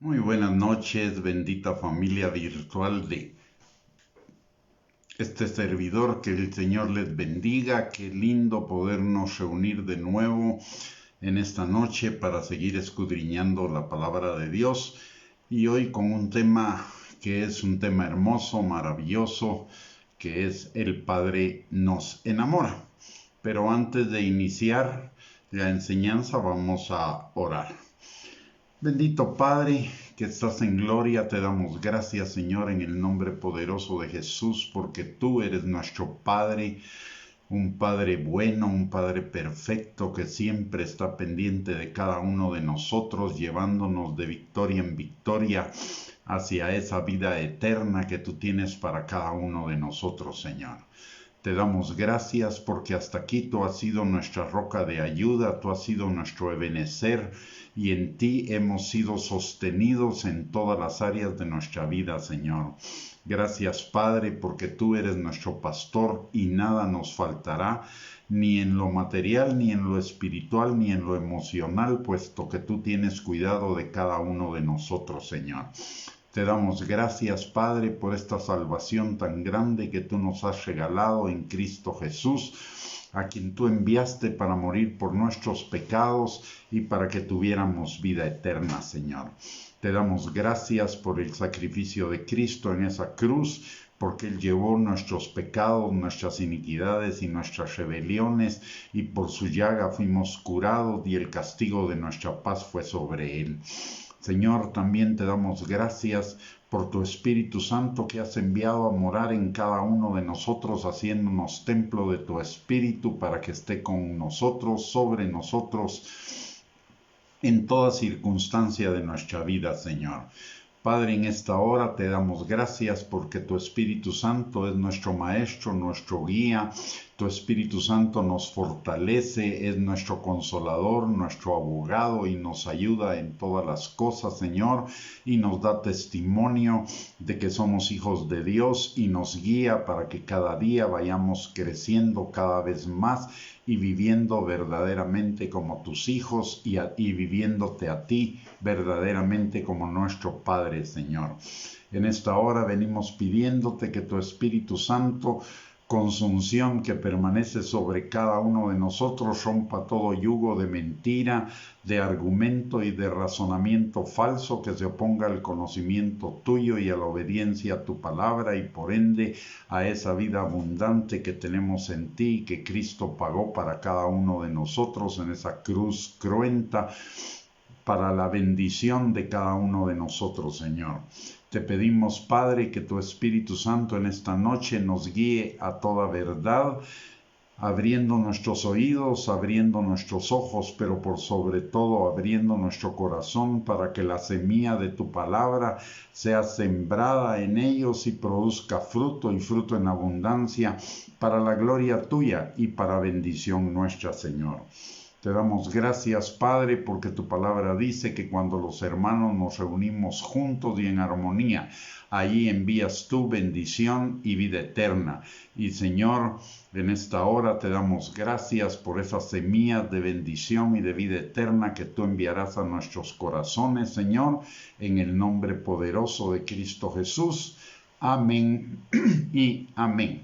Muy buenas noches, bendita familia virtual de este servidor, que el Señor les bendiga. Qué lindo podernos reunir de nuevo en esta noche para seguir escudriñando la palabra de Dios, y hoy con un tema que es un tema hermoso, maravilloso, que es el Padre nos enamora. Pero antes de iniciar la enseñanza vamos a orar. Bendito Padre, que estás en gloria, te damos gracias, Señor, en el nombre poderoso de Jesús, porque tú eres nuestro Padre, un Padre bueno, un Padre perfecto, que siempre está pendiente de cada uno de nosotros, llevándonos de victoria en victoria hacia esa vida eterna que tú tienes para cada uno de nosotros, Señor. Te damos gracias porque hasta aquí tú has sido nuestra roca de ayuda, tú has sido nuestro ebenecer, y en ti hemos sido sostenidos en todas las áreas de nuestra vida, Señor. Gracias, Padre, porque tú eres nuestro pastor y nada nos faltará, ni en lo material, ni en lo espiritual, ni en lo emocional, puesto que tú tienes cuidado de cada uno de nosotros, Señor. Te damos gracias, Padre, por esta salvación tan grande que tú nos has regalado en Cristo Jesús, a quien tú enviaste para morir por nuestros pecados y para que tuviéramos vida eterna, Señor. Te damos gracias por el sacrificio de Cristo en esa cruz, porque Él llevó nuestros pecados, nuestras iniquidades y nuestras rebeliones, y por su llaga fuimos curados y el castigo de nuestra paz fue sobre Él. Señor, también te damos gracias por tu Espíritu Santo que has enviado a morar en cada uno de nosotros, haciéndonos templo de tu Espíritu para que esté con nosotros, sobre nosotros, en toda circunstancia de nuestra vida, Señor. Padre, en esta hora te damos gracias porque tu Espíritu Santo es nuestro Maestro, nuestro guía. Tu Espíritu Santo nos fortalece, es nuestro consolador, nuestro abogado, y nos ayuda en todas las cosas, Señor, y nos da testimonio de que somos hijos de Dios, y nos guía para que cada día vayamos creciendo cada vez más y viviendo verdaderamente como tus hijos, y viviéndote a ti verdaderamente como nuestro Padre, Señor. En esta hora venimos pidiéndote que tu Espíritu Santo, con su unción que permanece sobre cada uno de nosotros, rompa todo yugo de mentira, de argumento y de razonamiento falso que se oponga al conocimiento tuyo y a la obediencia a tu palabra, y por ende a esa vida abundante que tenemos en ti y que Cristo pagó para cada uno de nosotros en esa cruz cruenta, para la bendición de cada uno de nosotros, Señor. Te pedimos, Padre, que tu Espíritu Santo en esta noche nos guíe a toda verdad, abriendo nuestros oídos, abriendo nuestros ojos, pero por sobre todo abriendo nuestro corazón, para que la semilla de tu palabra sea sembrada en ellos y produzca fruto, y fruto en abundancia, para la gloria tuya y para bendición nuestra, Señor. Te damos gracias, Padre, porque tu palabra dice que cuando los hermanos nos reunimos juntos y en armonía, allí envías tu bendición y vida eterna. Y Señor, en esta hora te damos gracias por esas semillas de bendición y de vida eterna que tú enviarás a nuestros corazones, Señor, en el nombre poderoso de Cristo Jesús. Amén y amén.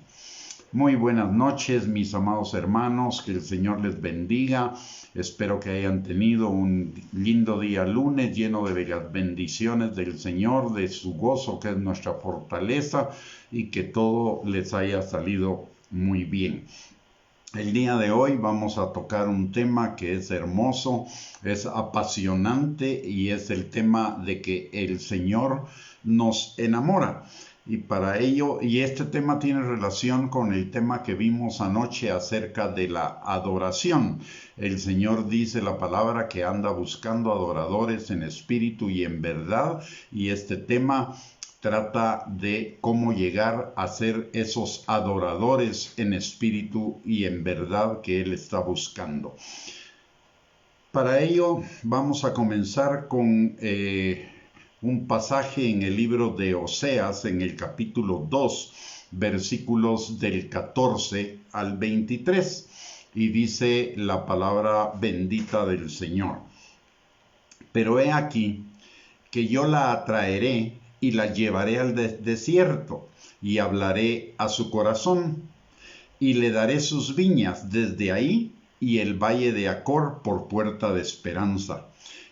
Muy buenas noches, mis amados hermanos, que el Señor les bendiga. Espero que hayan tenido un lindo día lunes, lleno de las bendiciones del Señor, de su gozo, que es nuestra fortaleza, y que todo les haya salido muy bien. El día de hoy vamos a tocar un tema que es hermoso, es apasionante, y es el tema de que el Señor nos enamora. Y para ello, y este tema tiene relación con el tema que vimos anoche acerca de la adoración. El Señor dice la palabra que anda buscando adoradores en espíritu y en verdad, y este tema trata de cómo llegar a ser esos adoradores en espíritu y en verdad que Él está buscando. Para ello vamos a comenzar con un pasaje en el libro de Oseas, en el capítulo 2, versículos del 14 al 23, y dice la palabra bendita del Señor. Pero he aquí que yo la atraeré y la llevaré al desierto y hablaré a su corazón y le daré sus viñas desde ahí y el valle de Acor por puerta de esperanza.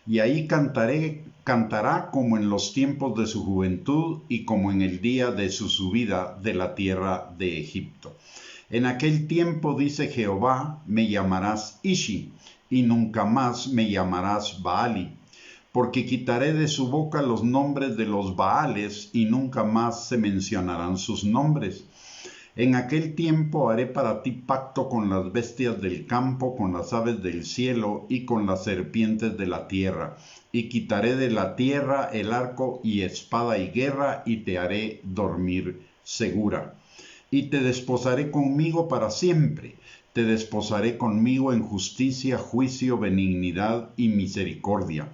Y ahí cantará como en los tiempos de su juventud y como en el día de su subida de la tierra de Egipto. En aquel tiempo, dice Jehová, me llamarás Ishi, y nunca más me llamarás Baali, porque quitaré de su boca los nombres de los Baales, y nunca más se mencionarán sus nombres. En aquel tiempo haré para ti pacto con las bestias del campo, con las aves del cielo y con las serpientes de la tierra. Y quitaré de la tierra el arco y espada y guerra, y te haré dormir segura. Y te desposaré conmigo para siempre. Te desposaré conmigo en justicia, juicio, benignidad y misericordia.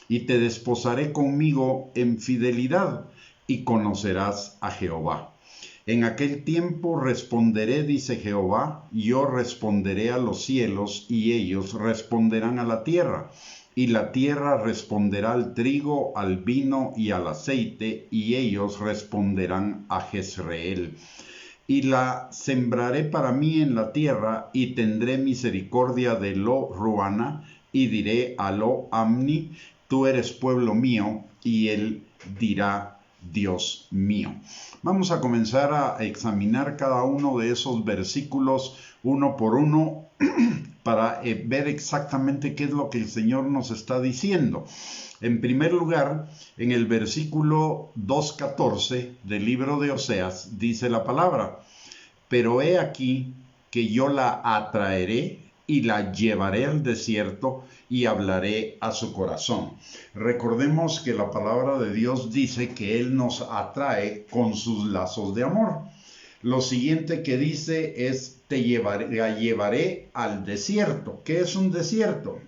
Y te desposaré conmigo en fidelidad, y conocerás a Jehová. En aquel tiempo responderé, dice Jehová, yo responderé a los cielos, y ellos responderán a la tierra. Y la tierra responderá al trigo, al vino y al aceite, y ellos responderán a Jezreel. Y la sembraré para mí en la tierra, y tendré misericordia de Lo Ruana, y diré a Lo Amni, tú eres pueblo mío, y él dirá, Dios mío. Vamos a comenzar a examinar cada uno de esos versículos uno por uno para ver exactamente qué es lo que el Señor nos está diciendo. En primer lugar, en el versículo 2:14 del libro de Oseas dice la palabra: pero he aquí que yo la atraeré y la llevaré al desierto y hablaré a su corazón. Recordemos que la palabra de Dios dice que Él nos atrae con sus lazos de amor. Lo siguiente que dice es, la llevaré al desierto. ¿Qué es un desierto?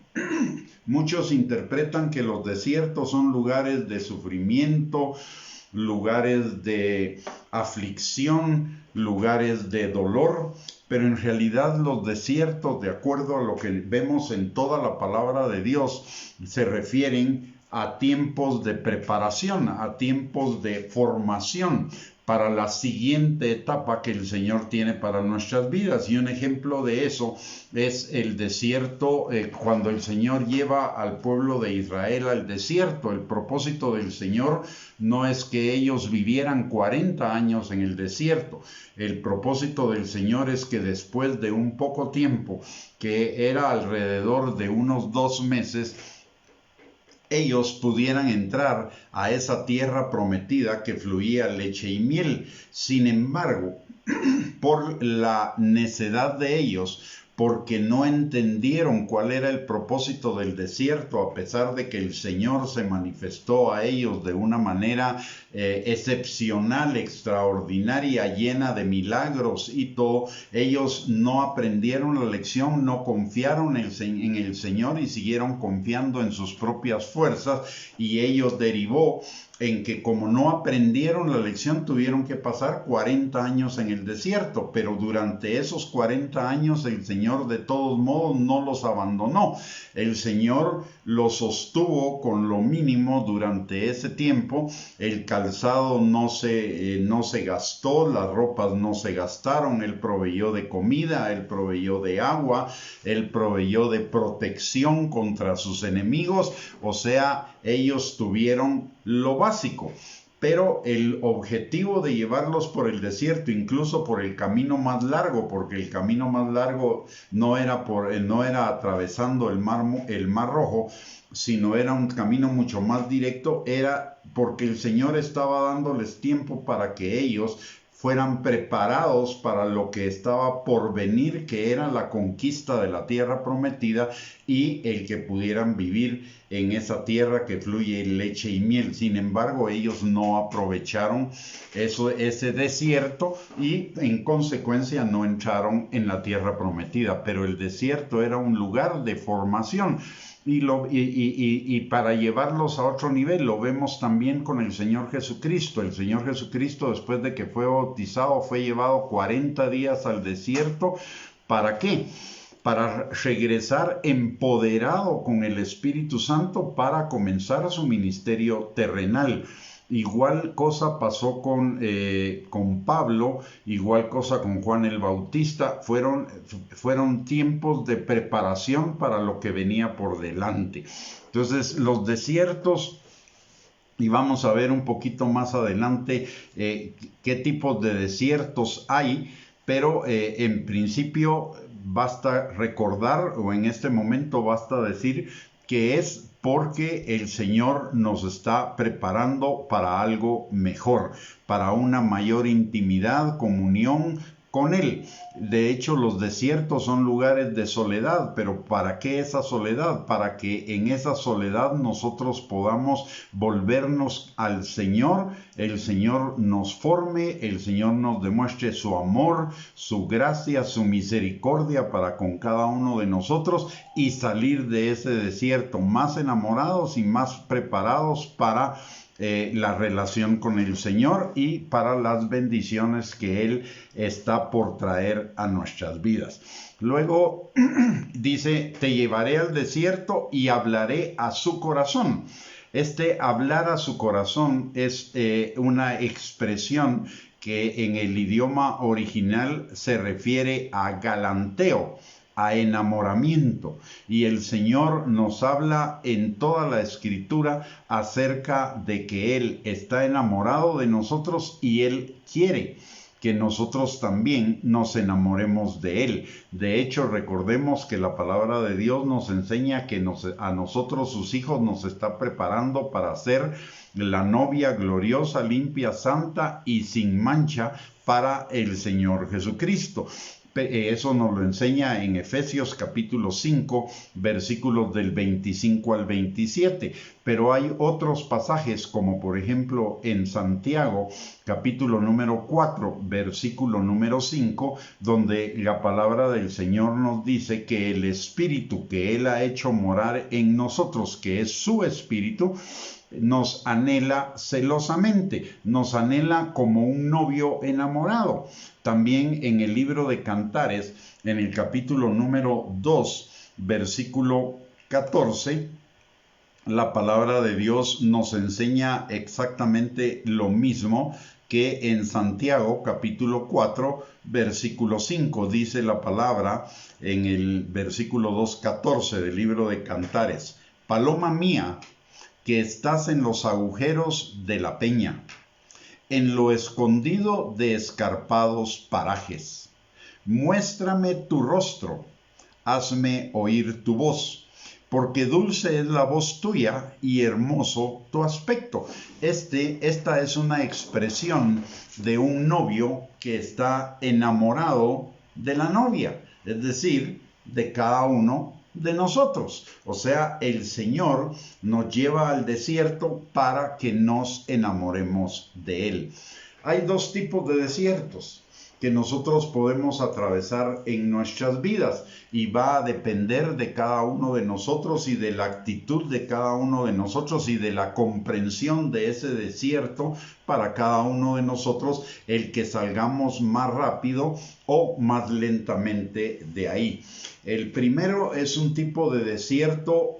Muchos interpretan que los desiertos son lugares de sufrimiento, lugares de aflicción, lugares de dolor, pero en realidad los desiertos, de acuerdo a lo que vemos en toda la palabra de Dios, se refieren a tiempos de preparación, a tiempos de formación para la siguiente etapa que el Señor tiene para nuestras vidas. Y un ejemplo de eso es el desierto, cuando el Señor lleva al pueblo de Israel al desierto. El propósito del Señor no es que ellos vivieran 40 años en el desierto. El propósito del Señor es que después de un poco tiempo, que era alrededor de unos 2 meses, ellos pudieran entrar a esa tierra prometida que fluía leche y miel. Sin embargo, por la necedad de ellos, porque no entendieron cuál era el propósito del desierto, a pesar de que el Señor se manifestó a ellos de una manera excepcional, extraordinaria, llena de milagros y todo, ellos no aprendieron la lección, no confiaron en el Señor y siguieron confiando en sus propias fuerzas, y ellos derivó en que, como no aprendieron la lección, tuvieron que pasar 40 años en el desierto, pero durante esos 40 años el Señor de todos modos no los abandonó. El Señor los sostuvo con lo mínimo durante ese tiempo. El calzado no se gastó, las ropas no se gastaron. Él proveyó de comida, Él proveyó de agua, Él proveyó de protección contra sus enemigos. O sea, ellos tuvieron lo básico, pero el objetivo de llevarlos por el desierto, incluso por el camino más largo, porque el camino más largo no era atravesando el mar Rojo, sino era un camino mucho más directo, era porque el Señor estaba dándoles tiempo para que ellos fueran preparados para lo que estaba por venir, que era la conquista de la tierra prometida y el que pudieran vivir en esa tierra que fluye leche y miel. Sin embargo, ellos no aprovecharon ese desierto y en consecuencia no entraron en la tierra prometida. Pero el desierto era un lugar de formación. Y para llevarlos a otro nivel, lo vemos también con el Señor Jesucristo. El Señor Jesucristo, después de que fue bautizado, fue llevado 40 días al desierto. ¿Para qué? para regresar empoderado con el Espíritu Santo para comenzar su ministerio terrenal. Igual cosa pasó con Pablo, igual cosa con Juan el Bautista. Fueron tiempos de preparación para lo que venía por delante. Entonces, los desiertos, y vamos a ver un poquito más adelante qué tipos de desiertos hay, pero en principio basta recordar, o en este momento basta decir, que es porque el Señor nos está preparando para algo mejor, para una mayor intimidad, comunión con Él. De hecho, los desiertos son lugares de soledad, pero ¿para qué esa soledad? Para que en esa soledad nosotros podamos volvernos al Señor, el Señor nos forme, el Señor nos demuestre su amor, su gracia, su misericordia para con cada uno de nosotros y salir de ese desierto más enamorados y más preparados para la relación con el Señor y para las bendiciones que Él está por traer a nuestras vidas. Luego dice, te llevaré al desierto y hablaré a su corazón. Este hablar a su corazón es una expresión que en el idioma original se refiere a galanteo, a enamoramiento, y el Señor nos habla en toda la Escritura acerca de que Él está enamorado de nosotros y Él quiere que nosotros también nos enamoremos de Él. De hecho, recordemos que la palabra de Dios nos enseña que a nosotros, sus hijos, nos está preparando para ser la novia gloriosa, limpia, santa y sin mancha para el Señor Jesucristo. Eso nos lo enseña en Efesios capítulo 5, versículos del 25 al 27. Pero hay otros pasajes, como por ejemplo en Santiago, capítulo número 4, versículo número 5, donde la palabra del Señor nos dice que el Espíritu que Él ha hecho morar en nosotros, que es su Espíritu, nos anhela celosamente, nos anhela como un novio enamorado. También en el libro de Cantares, en el capítulo número 2, versículo 14, la palabra de Dios nos enseña exactamente lo mismo que en Santiago, capítulo 4, versículo 5. Dice la palabra en el versículo 2:14 del libro de Cantares: paloma mía, que estás en los agujeros de la peña, en lo escondido de escarpados parajes. Muéstrame tu rostro, hazme oír tu voz, porque dulce es la voz tuya y hermoso tu aspecto. Esta es una expresión de un novio que está enamorado de la novia, es decir, de cada uno de nosotros. O sea, el Señor nos lleva al desierto para que nos enamoremos de Él. Hay dos tipos de desiertos que nosotros podemos atravesar en nuestras vidas y va a depender de cada uno de nosotros y de la actitud de cada uno de nosotros y de la comprensión de ese desierto para cada uno de nosotros, el que salgamos más rápido o más lentamente de ahí. El primero es un tipo de desierto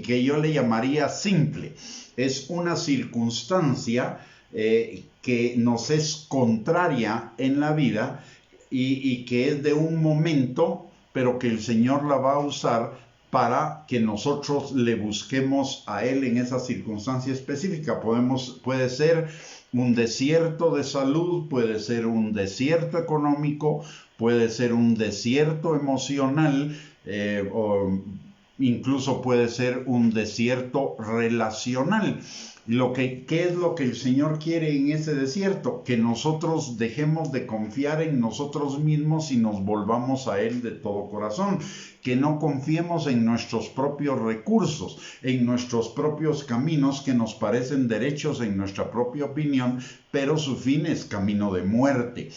que yo le llamaría simple. Es una circunstancia que nos es contraria en la vida y que es de un momento, pero que el Señor la va a usar para que nosotros le busquemos a Él en esa circunstancia específica. Puede ser un desierto de salud, puede ser un desierto económico, puede ser un desierto emocional, o incluso puede ser un desierto relacional. ¿Qué es lo que el Señor quiere en ese desierto? Que nosotros dejemos de confiar en nosotros mismos y nos volvamos a Él de todo corazón. Que no confiemos en nuestros propios recursos, en nuestros propios caminos que nos parecen derechos en nuestra propia opinión, pero su fin es camino de muerte.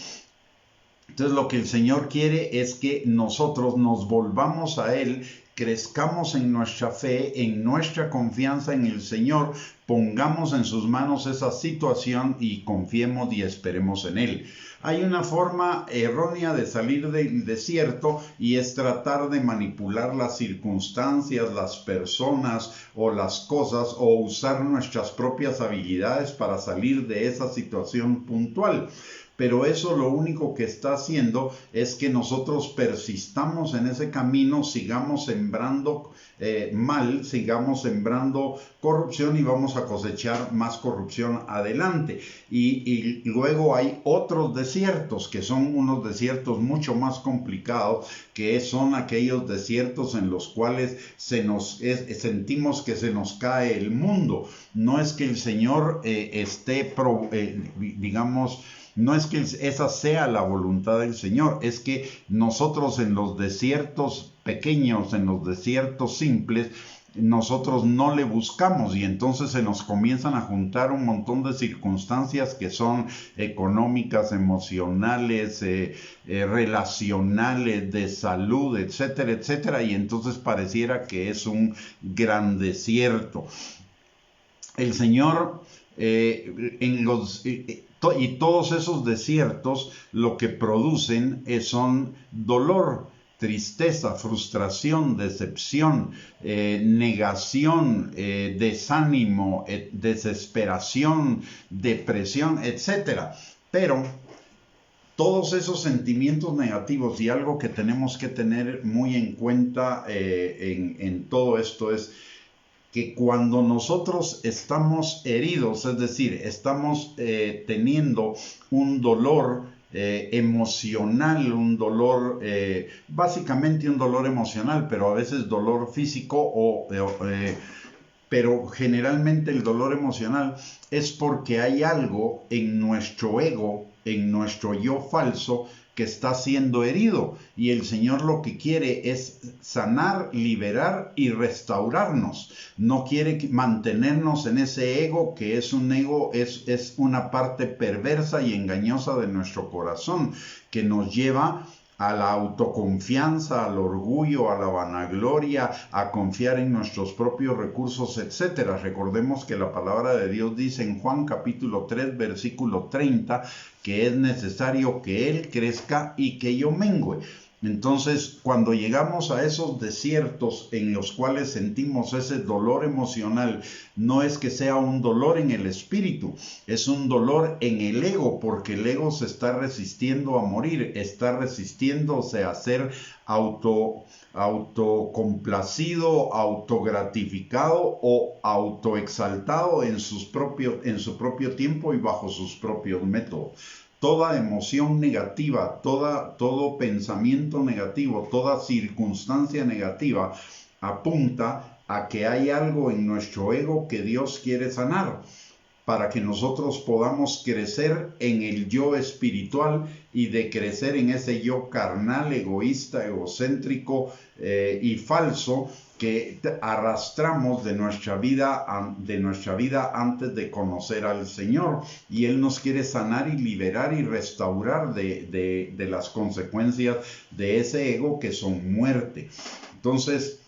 Entonces lo que el Señor quiere es que nosotros nos volvamos a Él crezcamos en nuestra fe, en nuestra confianza en el Señor, pongamos en sus manos esa situación y confiemos y esperemos en Él. Hay una forma errónea de salir del desierto y es tratar de manipular las circunstancias, las personas o las cosas o usar nuestras propias habilidades para salir de esa situación puntual. Pero eso lo único que está haciendo es que nosotros persistamos en ese camino, sigamos sembrando mal, sigamos sembrando corrupción y vamos a cosechar más corrupción adelante. Y luego hay otros desiertos que son unos desiertos mucho más complicados, que son aquellos desiertos en los cuales sentimos que se nos cae el mundo. No es que el Señor no es que esa sea la voluntad del Señor, es que nosotros en los desiertos pequeños, en los desiertos simples, nosotros no le buscamos y entonces se nos comienzan a juntar un montón de circunstancias que son económicas, emocionales, relacionales, de salud, etcétera, etcétera, y entonces pareciera que es un gran desierto. El Señor y todos esos desiertos lo que producen son dolor, tristeza, frustración, decepción, negación, desánimo, desesperación, depresión, etc. Pero todos esos sentimientos negativos, y algo que tenemos que tener muy en cuenta en todo esto es que cuando nosotros estamos heridos, es decir, estamos teniendo un dolor emocional, un dolor, básicamente un dolor emocional, pero a veces dolor físico, pero generalmente el dolor emocional es porque hay algo en nuestro ego, en nuestro yo falso, que está siendo herido, y el Señor lo que quiere es sanar, liberar y restaurarnos. No quiere mantenernos en ese ego, que es un ego, es una parte perversa y engañosa de nuestro corazón, que nos lleva a la autoconfianza, al orgullo, a la vanagloria, a confiar en nuestros propios recursos, etc. Recordemos que la palabra de Dios dice en Juan capítulo 3, versículo 30, que es necesario que Él crezca y que yo mengüe. Entonces, cuando llegamos a esos desiertos en los cuales sentimos ese dolor emocional, no es que sea un dolor en el espíritu, es un dolor en el ego, porque el ego se está resistiendo a morir, está resistiéndose a ser autocomplacido, autogratificado o autoexaltado en su propio tiempo y bajo sus propios métodos. Toda emoción negativa, todo pensamiento negativo, toda circunstancia negativa apunta a que hay algo en nuestro ego que Dios quiere sanar, para que nosotros podamos crecer en el yo espiritual y de crecer en ese yo carnal, egoísta, egocéntrico y falso que arrastramos de nuestra vida antes de conocer al Señor. Y Él nos quiere sanar y liberar y restaurar de las consecuencias de ese ego, que son muerte. Entonces,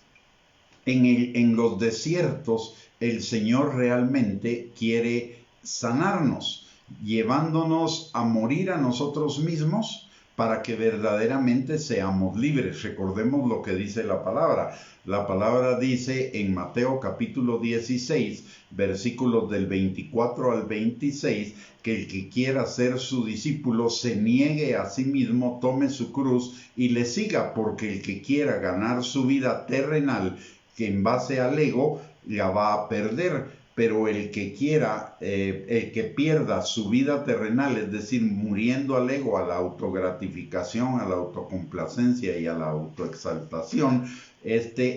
en los desiertos, el Señor realmente quiere sanarnos, llevándonos a morir a nosotros mismos para que verdaderamente seamos libres. Recordemos lo que dice la palabra. La palabra dice en Mateo capítulo 16, versículos del 24 al 26, que el que quiera ser su discípulo se niegue a sí mismo, tome su cruz y le siga, porque el que quiera ganar su vida terrenal, que en base al ego la va a perder, pero el que pierda su vida terrenal, es decir, muriendo al ego, a la autogratificación, a la autocomplacencia y a la autoexaltación,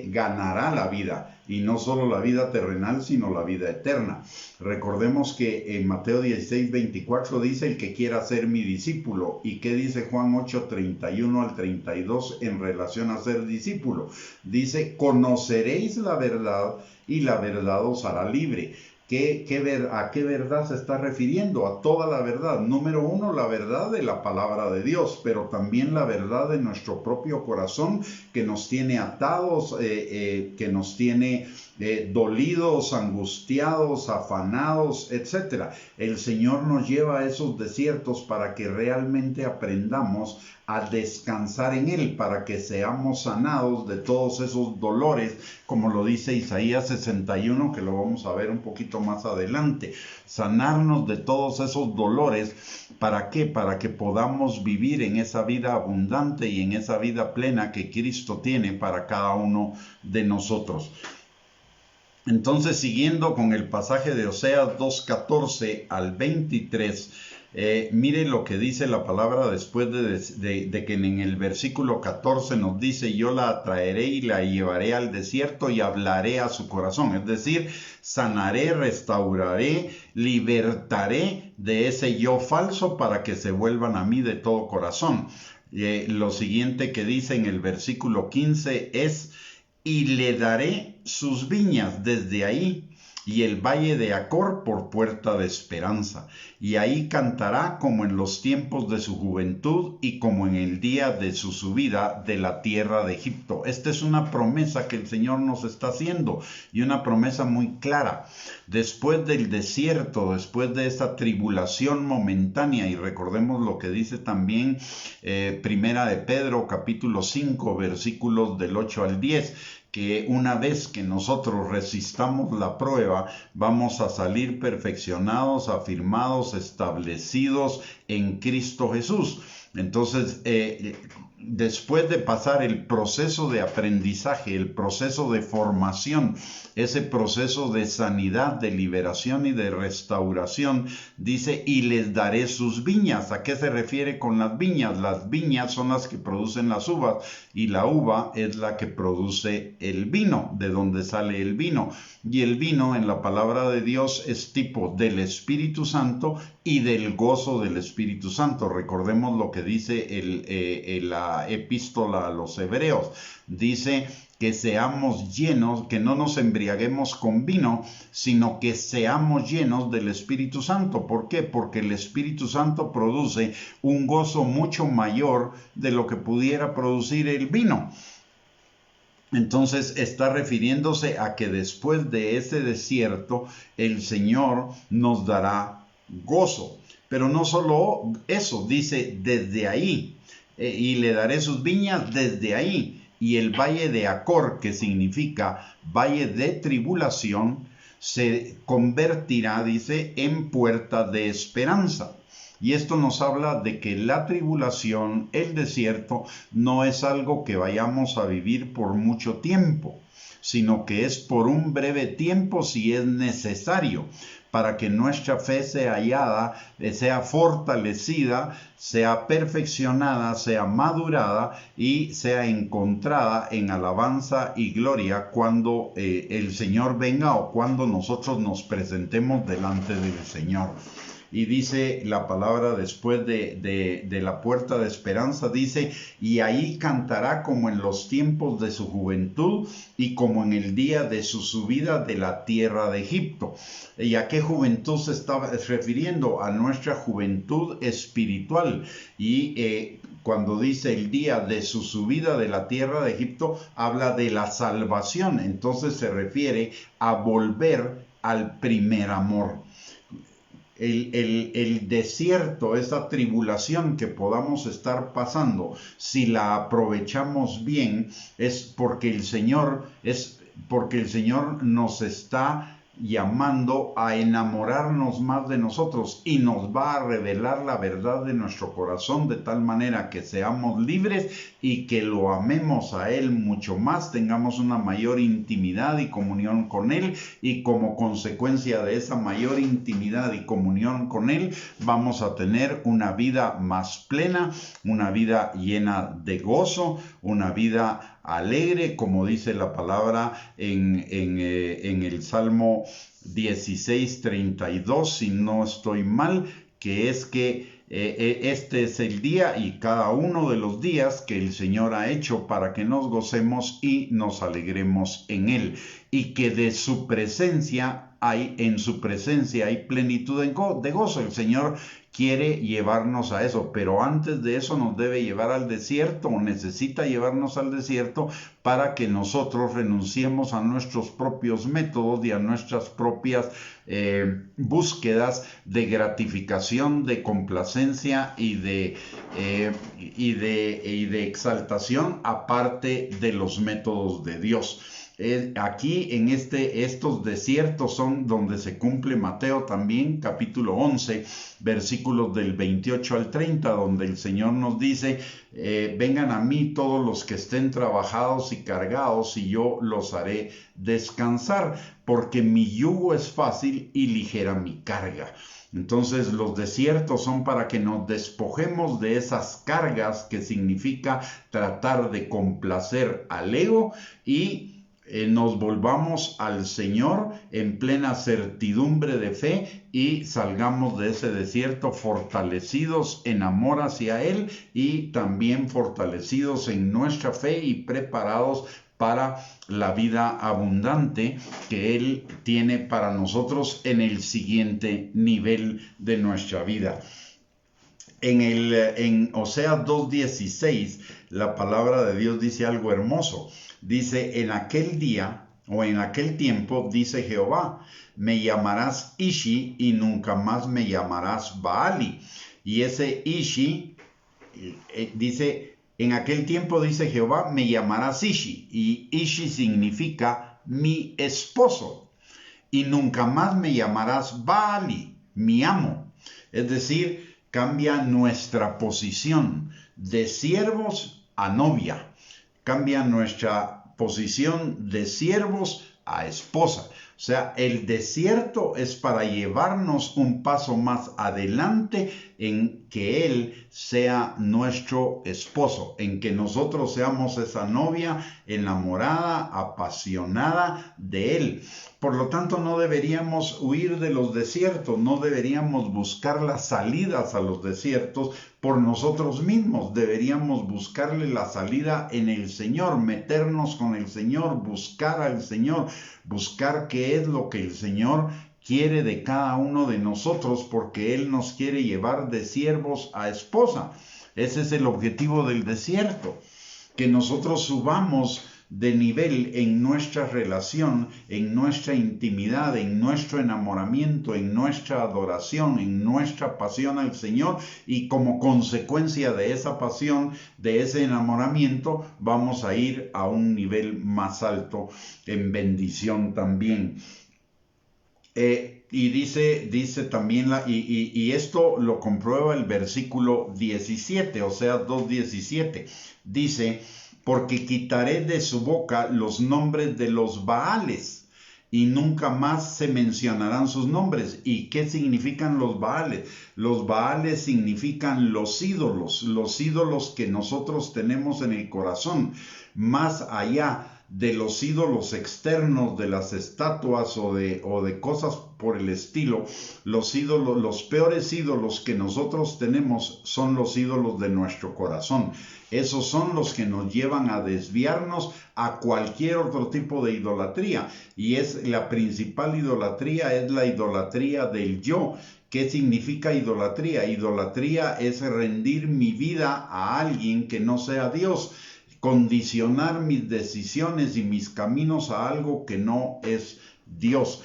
ganará la vida, y no solo la vida terrenal, sino la vida eterna. Recordemos que en Mateo 16, 24 dice: el que quiera ser mi discípulo. ¿Y qué dice Juan 8, 31 al 32 en relación a ser discípulo? Dice: conoceréis la verdad y la verdad os hará libre. ¿A qué verdad se está refiriendo? A toda la verdad. Número uno, la verdad de la palabra de Dios, pero también la verdad de nuestro propio corazón que nos tiene atados, que nos tiene dolidos, angustiados, afanados, etc. El Señor nos lleva a esos desiertos para que realmente aprendamos a descansar en Él, para que seamos sanados de todos esos dolores, como lo dice Isaías 61, que lo vamos a ver un poquito más adelante. Sanarnos de todos esos dolores, ¿para qué? Para que podamos vivir en esa vida abundante y en esa vida plena que Cristo tiene para cada uno de nosotros. Entonces, siguiendo con el pasaje de Oseas 2:14 al 23, mire lo que dice la palabra después de que en el versículo 14 nos dice: yo la atraeré y la llevaré al desierto y hablaré a su corazón. Es decir, sanaré, restauraré, libertaré de ese yo falso para que se vuelvan a mí de todo corazón. Lo siguiente que dice en el versículo 15 es: y le daré sus viñas desde ahí, y el valle de Acor por puerta de esperanza. Y ahí cantará como en los tiempos de su juventud y como en el día de su subida de la tierra de Egipto. Esta es una promesa que el Señor nos está haciendo, y una promesa muy clara. Después del desierto, después de esa tribulación momentánea, y recordemos lo que dice también Primera de Pedro, capítulo 5, versículos del 8 al 10, que una vez que nosotros resistamos la prueba, vamos a salir perfeccionados, afirmados, establecidos en Cristo Jesús. Entonces, después de pasar el proceso de aprendizaje, el proceso de formación, ese proceso de sanidad, de liberación y de restauración, dice: y les daré sus viñas. ¿A qué se refiere con las viñas? Las viñas son las que producen las uvas, y la uva es la que produce el vino, de donde sale el vino. Y el vino en la palabra de Dios es tipo del Espíritu Santo y del gozo del Espíritu Santo. Recordemos lo que dice la epístola a los Hebreos. Dice que seamos llenos, que no nos embriaguemos con vino, sino que seamos llenos del Espíritu Santo. ¿Por qué? Porque el Espíritu Santo produce un gozo mucho mayor de lo que pudiera producir el vino. Entonces está refiriéndose a que después de ese desierto, el Señor nos dará gozo. Pero no solo eso, dice desde ahí, y le daré sus viñas desde ahí. Y el valle de Acor, que significa valle de tribulación, se convertirá, dice, en puerta de esperanza. Y esto nos habla de que la tribulación, el desierto, no es algo que vayamos a vivir por mucho tiempo, sino que es por un breve tiempo si es necesario, para que nuestra fe sea hallada, sea fortalecida, sea perfeccionada, sea madurada y sea encontrada en alabanza y gloria cuando el Señor venga, o cuando nosotros nos presentemos delante del Señor. Y dice la palabra después de la puerta de esperanza, dice: y ahí cantará como en los tiempos de su juventud y como en el día de su subida de la tierra de Egipto. ¿Y a qué juventud se estaba refiriendo? A nuestra juventud espiritual. Y cuando dice el día de su subida de la tierra de Egipto, habla de la salvación. Entonces se refiere a volver al primer amor. El desierto, esa tribulación que podamos estar pasando, si la aprovechamos bien, es porque el Señor nos está llamando a enamorarnos más de nosotros, y nos va a revelar la verdad de nuestro corazón de tal manera que seamos libres y que lo amemos a Él mucho más, tengamos una mayor intimidad y comunión con Él, y como consecuencia de esa mayor intimidad y comunión con Él vamos a tener una vida más plena, una vida llena de gozo, una vida alegre, como dice la palabra en el Salmo 16:32, si no estoy mal, que es que este es el día y cada uno de los días que el Señor ha hecho para que nos gocemos y nos alegremos en Él. y que de su presencia en su presencia hay plenitud de gozo. El Señor quiere llevarnos a eso, pero antes de eso nos debe llevar al desierto, o necesita llevarnos al desierto para que nosotros renunciemos a nuestros propios métodos y a nuestras propias búsquedas de gratificación, de complacencia y de exaltación, aparte de los métodos de Dios. Aquí en estos desiertos son donde se cumple Mateo también, capítulo 11, versículos del 28 al 30, donde el Señor nos dice, vengan a mí todos los que estén trabajados y cargados, y yo los haré descansar, porque mi yugo es fácil y ligera mi carga. Entonces los desiertos son para que nos despojemos de esas cargas, que significa tratar de complacer al ego, y nos volvamos al Señor en plena certidumbre de fe y salgamos de ese desierto fortalecidos en amor hacia Él y también fortalecidos en nuestra fe y preparados para la vida abundante que Él tiene para nosotros en el siguiente nivel de nuestra vida. En Oseas 2:16, la palabra de Dios dice algo hermoso. Dice, en aquel día o en aquel tiempo, dice Jehová, me llamarás Ishi y nunca más me llamarás Baali. Y ese Ishi dice, en aquel tiempo, dice Jehová, me llamarás Ishi. Y Ishi significa mi esposo. Y nunca más me llamarás Baali, mi amo. Es decir, cambia nuestra posición de siervos a novia. Cambia nuestra posición de siervos a esposa. O sea, el desierto es para llevarnos un paso más adelante en que Él sea nuestro esposo, en que nosotros seamos esa novia enamorada, apasionada de Él. Por lo tanto, no deberíamos huir de los desiertos, no deberíamos buscar las salidas a los desiertos por nosotros mismos. Deberíamos buscarle la salida en el Señor, meternos con el Señor, buscar al Señor, buscar qué es lo que el Señor quiere de cada uno de nosotros, porque Él nos quiere llevar de siervos a esposa. Ese es el objetivo del desierto, que nosotros subamos de nivel en nuestra relación, en nuestra intimidad, en nuestro enamoramiento, en nuestra adoración, en nuestra pasión al Señor, y como consecuencia de esa pasión, de ese enamoramiento, vamos a ir a un nivel más alto en bendición también. Y dice también, y esto lo comprueba el versículo 17, o sea, 2:17, dice, porque quitaré de su boca los nombres de los Baales, y nunca más se mencionarán sus nombres. ¿Y qué significan los Baales? Los Baales significan los ídolos que nosotros tenemos en el corazón, más allá de los ídolos externos, de las estatuas o de cosas por el estilo. Los peores ídolos que nosotros tenemos son los ídolos de nuestro corazón. Esos son los que nos llevan a desviarnos a cualquier otro tipo de idolatría. Y la principal idolatría es la idolatría del yo. ¿Qué significa idolatría? Idolatría es rendir mi vida a alguien que no sea Dios, condicionar mis decisiones y mis caminos a algo que no es Dios.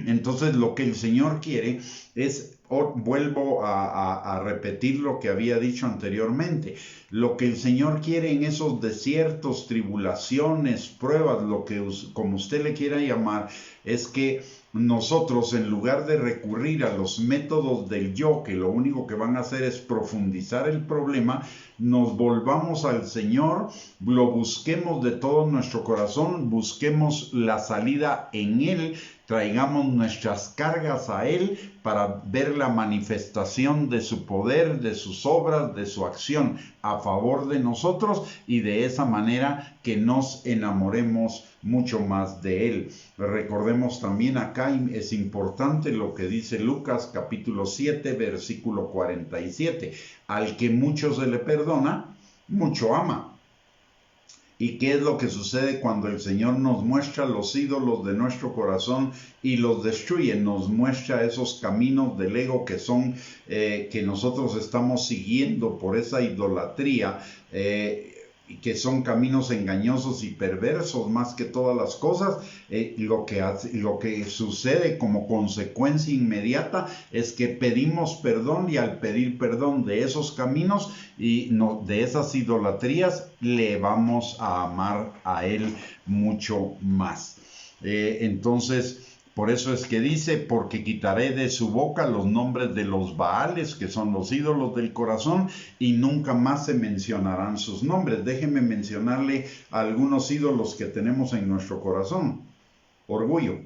Entonces lo que el Señor quiere es, vuelvo a repetir lo que había dicho anteriormente, lo que el Señor quiere en esos desiertos, tribulaciones, pruebas, como usted le quiera llamar, es que nosotros, en lugar de recurrir a los métodos del yo, que lo único que van a hacer es profundizar el problema, nos volvamos al Señor, lo busquemos de todo nuestro corazón, busquemos la salida en Él, traigamos nuestras cargas a Él para ver la manifestación de su poder, de sus obras, de su acción a favor de nosotros, y de esa manera que nos enamoremos mucho más de Él. Recordemos también acá, es importante lo que dice Lucas capítulo 7 versículo 47. Al que mucho se le perdona, mucho ama. ¿Y qué es lo que sucede cuando el Señor nos muestra los ídolos de nuestro corazón y los destruye? Nos muestra esos caminos del ego que son, que nosotros estamos siguiendo por esa idolatría, que son caminos engañosos y perversos más que todas las cosas. Lo que sucede como consecuencia inmediata es que pedimos perdón, y al pedir perdón de esos caminos y de esas idolatrías, le vamos a amar a Él mucho más. Entonces, por eso es que dice, porque quitaré de su boca los nombres de los Baales, que son los ídolos del corazón, y nunca más se mencionarán sus nombres. Déjeme mencionarle algunos ídolos que tenemos en nuestro corazón. Orgullo,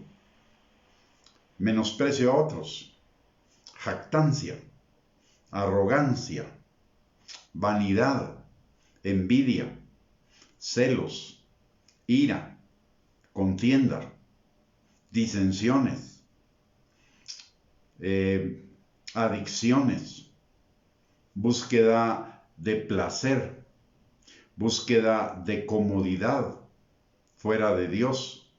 menosprecio a otros, jactancia, arrogancia, vanidad, envidia, celos, ira, contienda, disensiones, adicciones, búsqueda de placer, búsqueda de comodidad fuera de Dios,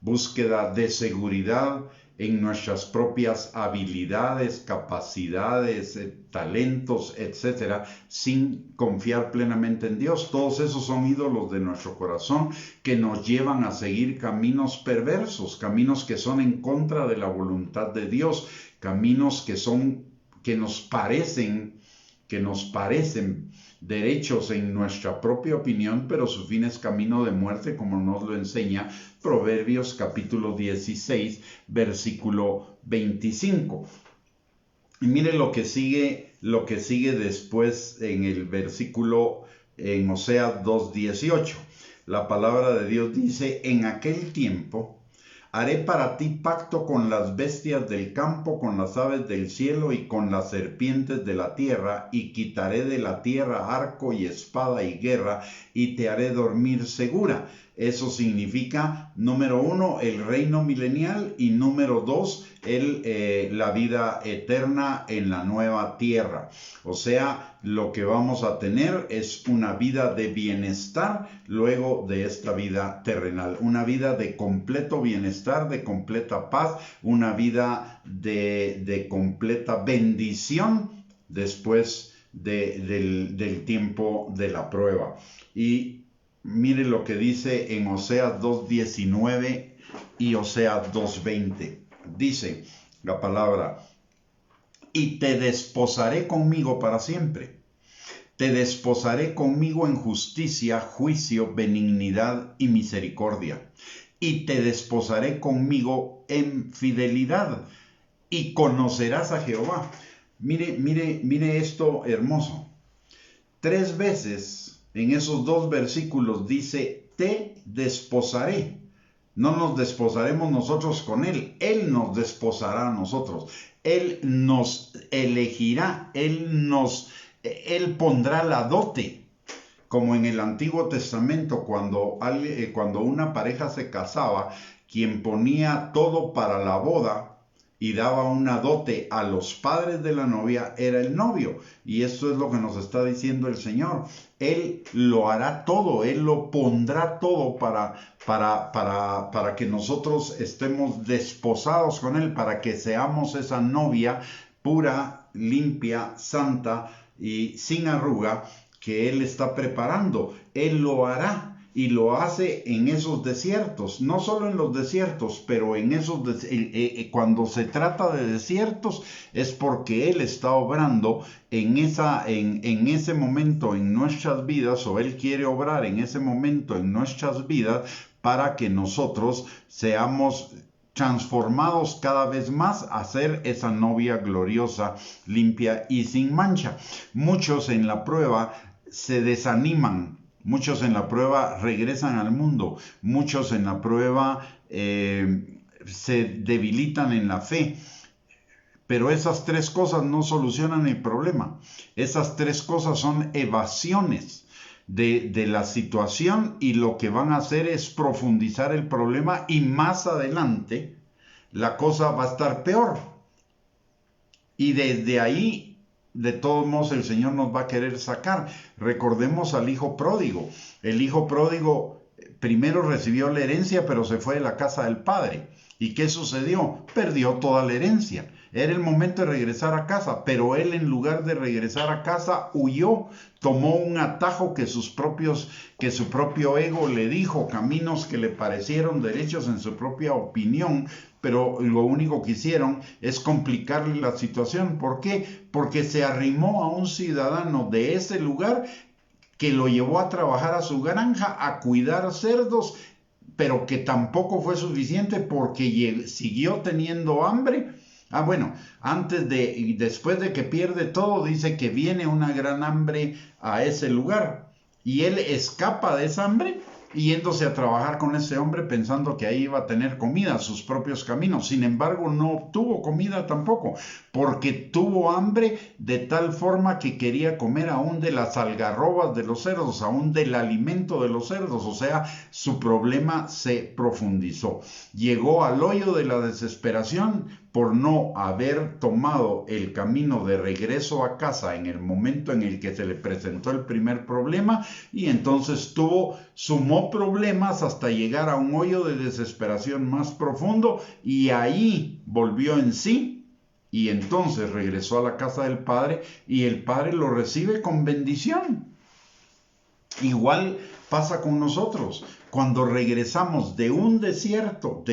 búsqueda de seguridad en nuestras propias habilidades, capacidades, talentos, etcétera, sin confiar plenamente en Dios. Todos esos son ídolos de nuestro corazón que nos llevan a seguir caminos perversos, caminos que son en contra de la voluntad de Dios, caminos que nos parecen derechos en nuestra propia opinión, pero su fin es camino de muerte, como nos lo enseña Proverbios capítulo 16, versículo 25. Y mire lo que sigue después en el versículo, en Oseas 2:18. La palabra de Dios dice: en aquel tiempo haré para ti pacto con las bestias del campo, con las aves del cielo y con las serpientes de la tierra, y quitaré de la tierra arco y espada y guerra, y te haré dormir segura. Eso significa, número 1, el reino milenial, y número 2, la vida eterna en la nueva tierra. O sea, lo que vamos a tener es una vida de bienestar luego de esta vida terrenal, una vida de completo bienestar, de completa paz, una vida de completa bendición después del tiempo de la prueba. Y mire lo que dice en Oseas 2:19 y Oseas 2:20. Dice la palabra: y te desposaré conmigo para siempre. Te desposaré conmigo en justicia, juicio, benignidad y misericordia. Y te desposaré conmigo en fidelidad, y conocerás a Jehová. Mire esto hermoso. 3 veces en esos 2 versículos dice: te desposaré. No nos desposaremos nosotros con Él, Él nos desposará a nosotros. Él nos elegirá, Él pondrá la dote. Como en el Antiguo Testamento, cuando una pareja se casaba, quien ponía todo para la boda y daba una dote a los padres de la novia era el novio. Y esto es lo que nos está diciendo el Señor. Él lo hará todo, Él lo pondrá todo para que nosotros estemos desposados con Él, para que seamos esa novia pura, limpia, santa y sin arruga que Él está preparando. Él lo hará. Y lo hace en esos desiertos, no solo en los desiertos, pero en cuando se trata de desiertos es porque Él está obrando en ese momento en nuestras vidas, o Él quiere obrar en ese momento en nuestras vidas para que nosotros seamos transformados cada vez más a ser esa novia gloriosa, limpia y sin mancha. Muchos en la prueba se desaniman. Muchos en la prueba regresan al mundo. Muchos en la prueba se debilitan en la fe. Pero esas 3 cosas no solucionan el problema. Esas 3 cosas son evasiones de la situación, y lo que van a hacer es profundizar el problema, y más adelante la cosa va a estar peor. Y desde ahí de todos modos el Señor nos va a querer sacar. Recordemos al hijo pródigo. El hijo pródigo primero recibió la herencia, pero se fue de la casa del padre. ¿Y qué sucedió? Perdió toda la herencia. Era el momento de regresar a casa, pero él, en lugar de regresar a casa, huyó, tomó un atajo que su propio ego le dijo, caminos que le parecieron derechos en su propia opinión, pero lo único que hicieron es complicarle la situación. ¿Por qué? Porque se arrimó a un ciudadano de ese lugar que lo llevó a trabajar a su granja, a cuidar cerdos, pero que tampoco fue suficiente porque siguió teniendo hambre. Bueno, después de que pierde todo, dice que viene una gran hambre a ese lugar. Y él escapa de esa hambre yéndose a trabajar con ese hombre pensando que ahí iba a tener comida, sus propios caminos. Sin embargo, no obtuvo comida tampoco, porque tuvo hambre de tal forma que quería comer aún de las algarrobas de los cerdos, aún del alimento de los cerdos. O sea, su problema se profundizó. Llegó al hoyo de la desesperación por no haber tomado el camino de regreso a casa en el momento en el que se le presentó el primer problema, y entonces sumó problemas hasta llegar a un hoyo de desesperación más profundo, y ahí volvió en sí, y entonces regresó a la casa del padre, y el padre lo recibe con bendición. Igual pasa con nosotros. Cuando regresamos de un desierto,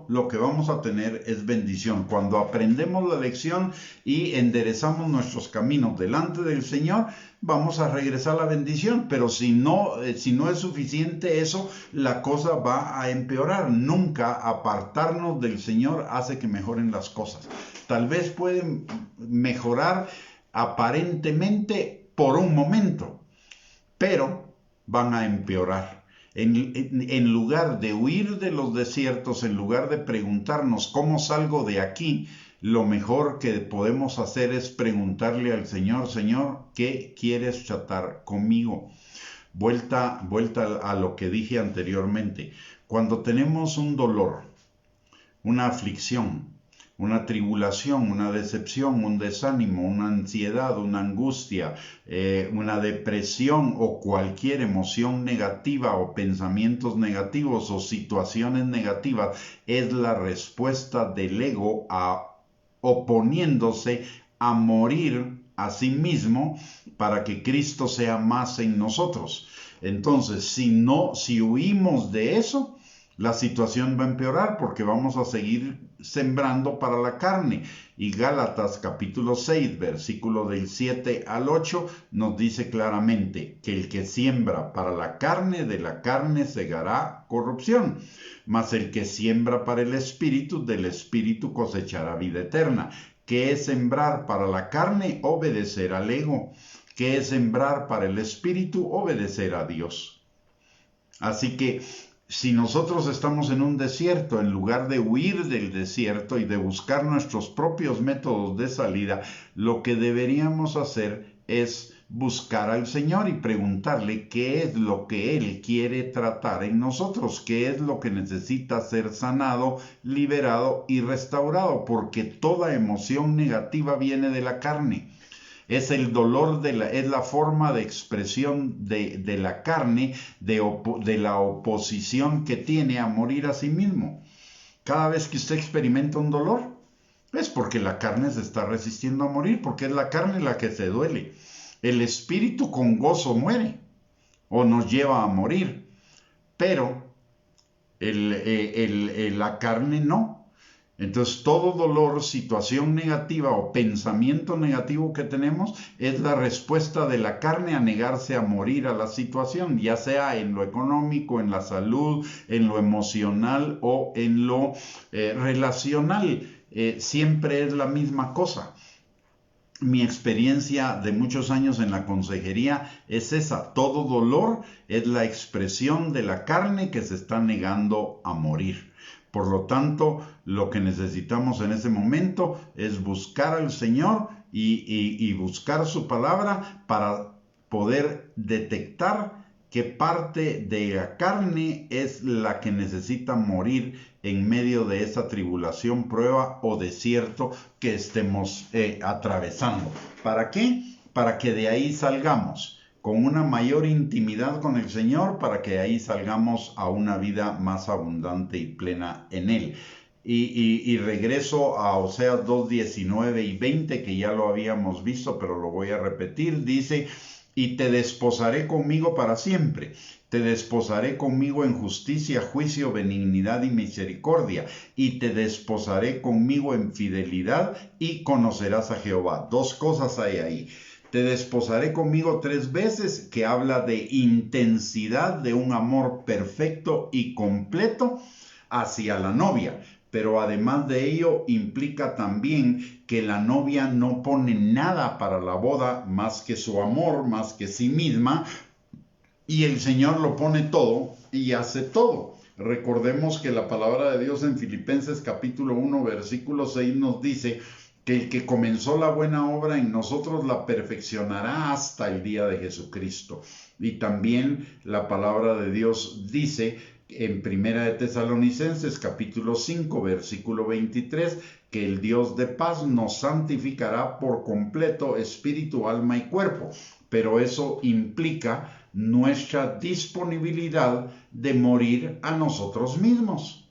lo que vamos a tener es bendición. Cuando aprendemos la lección y enderezamos nuestros caminos delante del Señor, vamos a regresar a la bendición. Pero si no es suficiente eso, la cosa va a empeorar. Nunca apartarnos del Señor hace que mejoren las cosas. Tal vez pueden mejorar aparentemente por un momento, pero van a empeorar. En lugar de huir de los desiertos, en lugar de preguntarnos cómo salgo de aquí, lo mejor que podemos hacer es preguntarle al Señor: Señor, ¿qué quieres tratar conmigo? Vuelta a lo que dije anteriormente. Cuando tenemos un dolor, una aflicción, una tribulación, una decepción, un desánimo, una ansiedad, una angustia, una depresión o cualquier emoción negativa o pensamientos negativos o situaciones negativas, es la respuesta del ego oponiéndose a morir a sí mismo para que Cristo sea más en nosotros. Entonces, si huimos de eso, la situación va a empeorar porque vamos a seguir sembrando para la carne. Y Gálatas capítulo 6, versículo del 7 al 8 nos dice claramente que el que siembra para la carne, de la carne segará corrupción, mas el que siembra para el Espíritu, del Espíritu cosechará vida eterna. ¿Qué es sembrar para la carne? Obedecer al ego. ¿Qué es sembrar para el Espíritu? Obedecer a Dios. Así que si nosotros estamos en un desierto, en lugar de huir del desierto y de buscar nuestros propios métodos de salida, lo que deberíamos hacer es buscar al Señor y preguntarle qué es lo que Él quiere tratar en nosotros, qué es lo que necesita ser sanado, liberado y restaurado, porque toda emoción negativa viene de la carne. Es el dolor, es la forma de expresión de la carne, de la oposición que tiene a morir a sí mismo. Cada vez que usted experimenta un dolor, es porque la carne se está resistiendo a morir, porque es la carne la que se duele. El espíritu con gozo muere o nos lleva a morir, pero la carne no. Entonces, todo dolor, situación negativa o pensamiento negativo que tenemos es la respuesta de la carne a negarse a morir a la situación, ya sea en lo económico, en la salud, en lo emocional o en lo relacional. Siempre es la misma cosa. Mi experiencia de muchos años en la consejería es esa: todo dolor es la expresión de la carne que se está negando a morir. Por lo tanto, lo que necesitamos en ese momento es buscar al Señor y buscar su palabra para poder detectar qué parte de la carne es la que necesita morir en medio de esa tribulación, prueba o desierto que estemos atravesando. ¿Para qué? Para que de ahí salgamos con una mayor intimidad con el Señor, para que de ahí salgamos a una vida más abundante y plena en Él. Y regreso a Oseas 2, 19 y 20, que ya lo habíamos visto, pero lo voy a repetir. Dice: y te desposaré conmigo para siempre. Te desposaré conmigo en justicia, juicio, benignidad y misericordia. Y te desposaré conmigo en fidelidad y conocerás a Jehová. Dos cosas hay ahí. Te desposaré conmigo 3 veces, que habla de intensidad, de un amor perfecto y completo hacia la novia. Pero además de ello implica también que la novia no pone nada para la boda más que su amor, más que sí misma, y el Señor lo pone todo y hace todo. Recordemos que la palabra de Dios en Filipenses capítulo 1 versículo 6 nos dice que el que comenzó la buena obra en nosotros la perfeccionará hasta el día de Jesucristo. Y también la palabra de Dios dice en Primera de Tesalonicenses capítulo 5 versículo 23 que el Dios de paz nos santificará por completo, espíritu, alma y cuerpo. Pero eso implica nuestra disponibilidad de morir a nosotros mismos.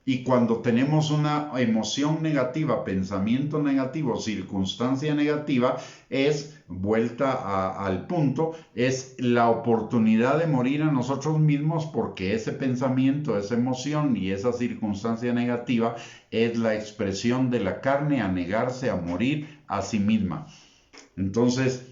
Y cuando tenemos una emoción negativa, pensamiento negativo, circunstancia negativa, es, vuelta al punto, es la oportunidad de morir a nosotros mismos, porque ese pensamiento, esa emoción y esa circunstancia negativa es la expresión de la carne a negarse a morir a sí misma. Entonces,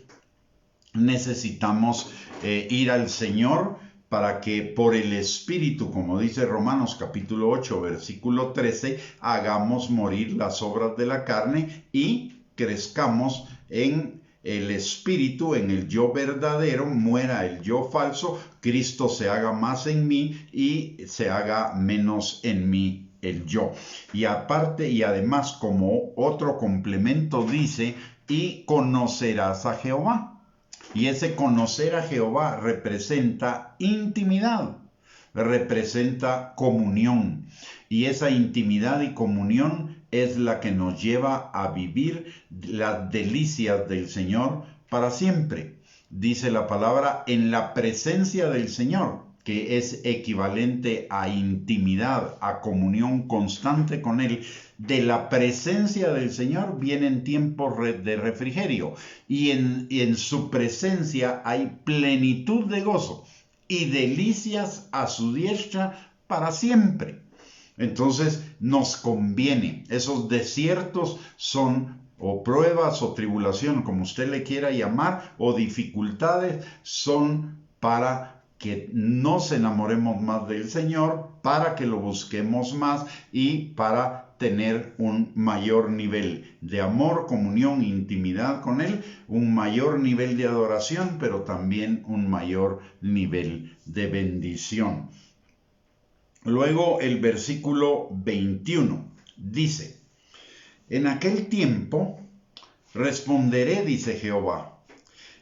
necesitamos ir al Señor para que por el Espíritu, como dice Romanos capítulo 8, versículo 13, hagamos morir las obras de la carne y crezcamos en el Espíritu, en el yo verdadero, muera el yo falso, Cristo se haga más en mí y se haga menos en mí el yo. Y aparte y además, como otro complemento, dice: y conocerás a Jehová. Y ese conocer a Jehová representa intimidad, representa comunión. Y esa intimidad y comunión es la que nos lleva a vivir las delicias del Señor para siempre. Dice la palabra: en la presencia del Señor, que es equivalente a intimidad, a comunión constante con Él. De la presencia del Señor vienen tiempos de refrigerio, y en su presencia hay plenitud de gozo y delicias a su diestra para siempre. Entonces nos conviene. Esos desiertos son o pruebas o tribulación, como usted le quiera llamar, o dificultades, son para que nos enamoremos más del Señor, para que lo busquemos más y para tener un mayor nivel de amor, comunión, intimidad con Él, un mayor nivel de adoración, pero también un mayor nivel de bendición. Luego el versículo 21 dice: en aquel tiempo responderé, dice Jehová,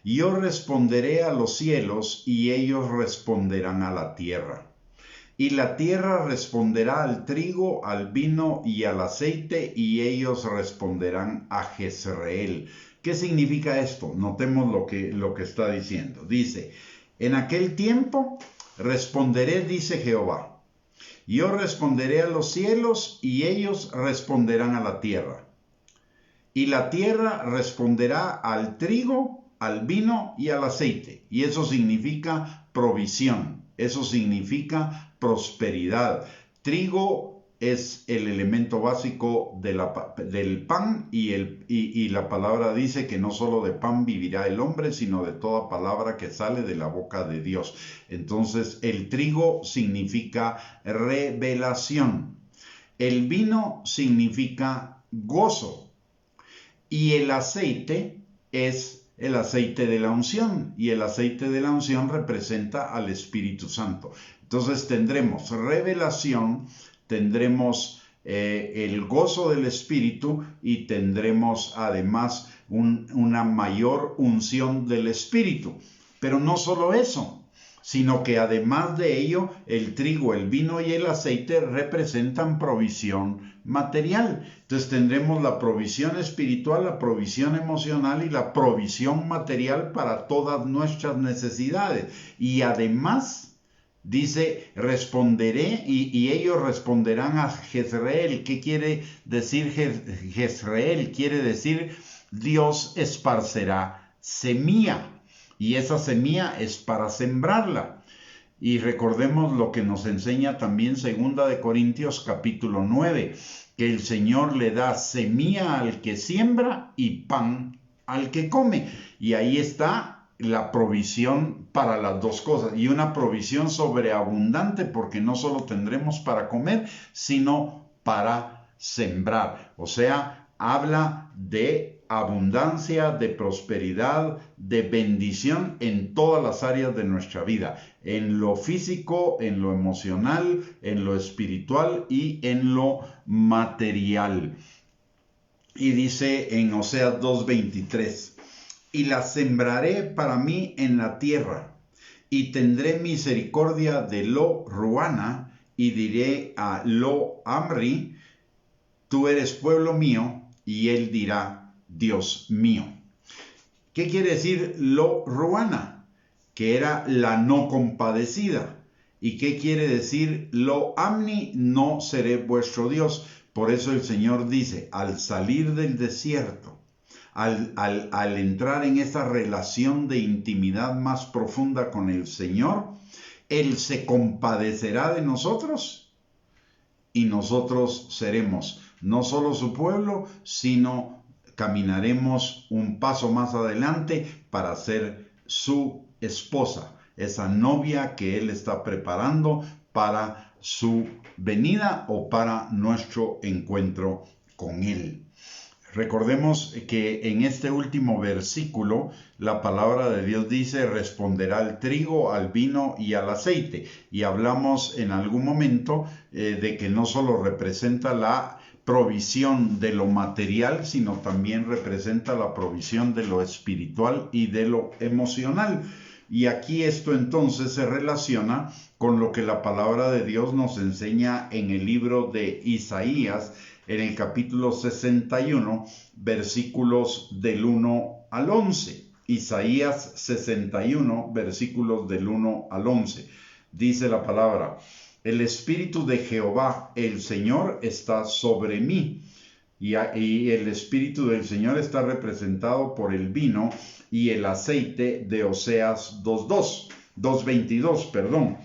y yo responderé a los cielos, y ellos responderán a la tierra. Y la tierra responderá al trigo, al vino y al aceite, y ellos responderán a Jezreel. ¿Qué significa esto? Notemos lo que está diciendo. Dice: en aquel tiempo responderé, dice Jehová. Yo responderé a los cielos, y ellos responderán a la tierra. Y la tierra responderá al trigo, al vino y al aceite. Y eso significa provisión. Eso significa prosperidad. Trigo es el elemento básico del pan, y la palabra dice que no solo de pan vivirá el hombre, sino de toda palabra que sale de la boca de Dios. Entonces, el trigo significa revelación. El vino significa gozo. Y el aceite es el aceite de la unción, y el aceite de la unción representa al Espíritu Santo. Entonces tendremos revelación, tendremos el gozo del Espíritu, y tendremos además una mayor unción del Espíritu. Pero no solo eso, sino que además de ello, el trigo, el vino y el aceite representan provisión material. Entonces tendremos la provisión espiritual, la provisión emocional y la provisión material para todas nuestras necesidades. Y además, dice, responderé y ellos responderán a Jezreel. ¿Qué quiere decir Jezreel? Quiere decir Dios esparcerá semilla. Y esa semilla es para sembrarla. Y recordemos lo que nos enseña también 2 de Corintios capítulo 9, que el Señor le da semilla al que siembra y pan al que come. Y ahí está la provisión para las dos cosas. Y una provisión sobreabundante, porque no solo tendremos para comer, sino para sembrar. O sea, habla de abundancia, de prosperidad, de bendición en todas las áreas de nuestra vida, en lo físico, en lo emocional, en lo espiritual y en lo material. Y dice en Oseas 2:23, y la sembraré para mí en la tierra, y tendré misericordia de Lo Ruana, y diré a Lo Amri, tú eres pueblo mío, y él dirá, Dios mío. ¿Qué quiere decir Lo Ruana? Que era la no compadecida. ¿Y qué quiere decir Lo Amni? No seré vuestro Dios. Por eso el Señor dice, al salir del desierto, al entrar en esa relación de intimidad más profunda con el Señor, Él se compadecerá de nosotros y nosotros seremos no solo su pueblo, sino caminaremos un paso más adelante para ser su esposa, esa novia que Él está preparando para su venida o para nuestro encuentro con Él. Recordemos que en este último versículo la palabra de Dios dice, responderá al trigo, al vino y al aceite. Y hablamos en algún momento de que no solo representa la provisión de lo material, sino también representa la provisión de lo espiritual y de lo emocional. Y aquí esto entonces se relaciona con lo que la palabra de Dios nos enseña en el libro de Isaías, en el capítulo 61, versículos del 1 al 11. Isaías 61, versículos del 1 al 11. Dice la palabra, el Espíritu de Jehová, el Señor, está sobre mí. Y el Espíritu del Señor está representado por el vino y el aceite de Oseas 2:22, perdón.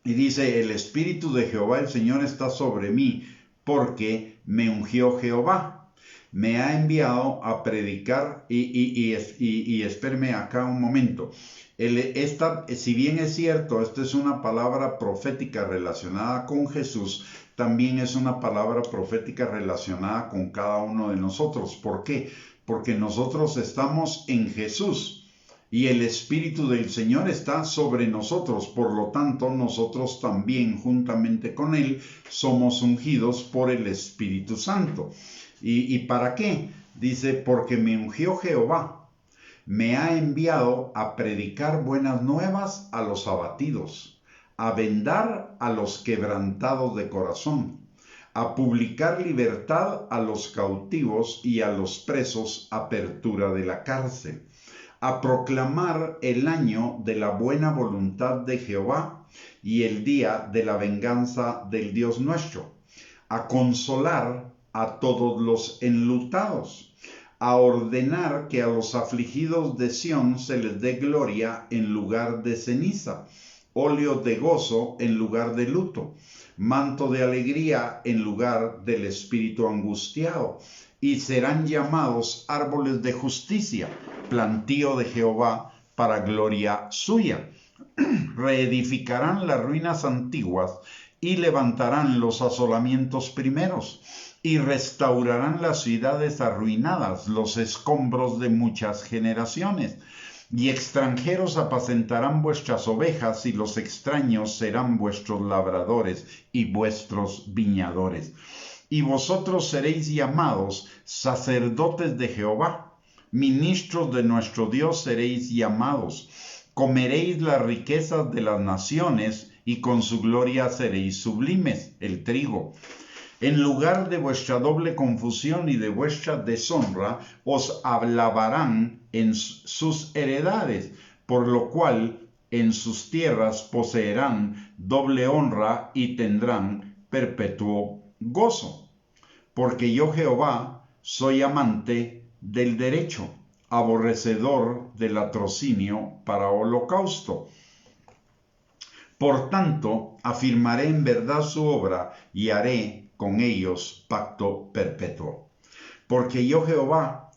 Y dice, el Espíritu de Jehová, el Señor, está sobre mí, porque me ungió Jehová. Me ha enviado a predicar, y espérame acá un momento. Si bien es cierto, esta es una palabra profética relacionada con Jesús, también es una palabra profética relacionada con cada uno de nosotros. ¿Por qué? Porque nosotros estamos en Jesús y el Espíritu del Señor está sobre nosotros. Por lo tanto, nosotros también, juntamente con Él, somos ungidos por el Espíritu Santo. ¿Y para qué? Dice, porque me ungió Jehová. Me ha enviado a predicar buenas nuevas a los abatidos, a vendar a los quebrantados de corazón, a publicar libertad a los cautivos y a los presos, apertura de la cárcel, a proclamar el año de la buena voluntad de Jehová y el día de la venganza del Dios nuestro, a consolar a todos los enlutados, a ordenar que a los afligidos de Sión se les dé gloria en lugar de ceniza, óleo de gozo en lugar de luto, manto de alegría en lugar del espíritu angustiado, y serán llamados árboles de justicia, plantío de Jehová para gloria suya. Reedificarán las ruinas antiguas y levantarán los asolamientos primeros, y restaurarán las ciudades arruinadas, los escombros de muchas generaciones. Y extranjeros apacentarán vuestras ovejas, y los extraños serán vuestros labradores y vuestros viñadores. Y vosotros seréis llamados sacerdotes de Jehová, ministros de nuestro Dios seréis llamados. comeréis las riquezas de las naciones y con su gloria seréis sublimes, el trigo. En lugar de vuestra doble confusión y de vuestra deshonra, os alabarán en sus heredades, por lo cual en sus tierras poseerán doble honra y tendrán perpetuo gozo. Porque yo Jehová soy amante del derecho, aborrecedor del latrocinio para holocausto. Por tanto, afirmaré en verdad su obra y haré con ellos pacto perpetuo. Porque yo Jehová,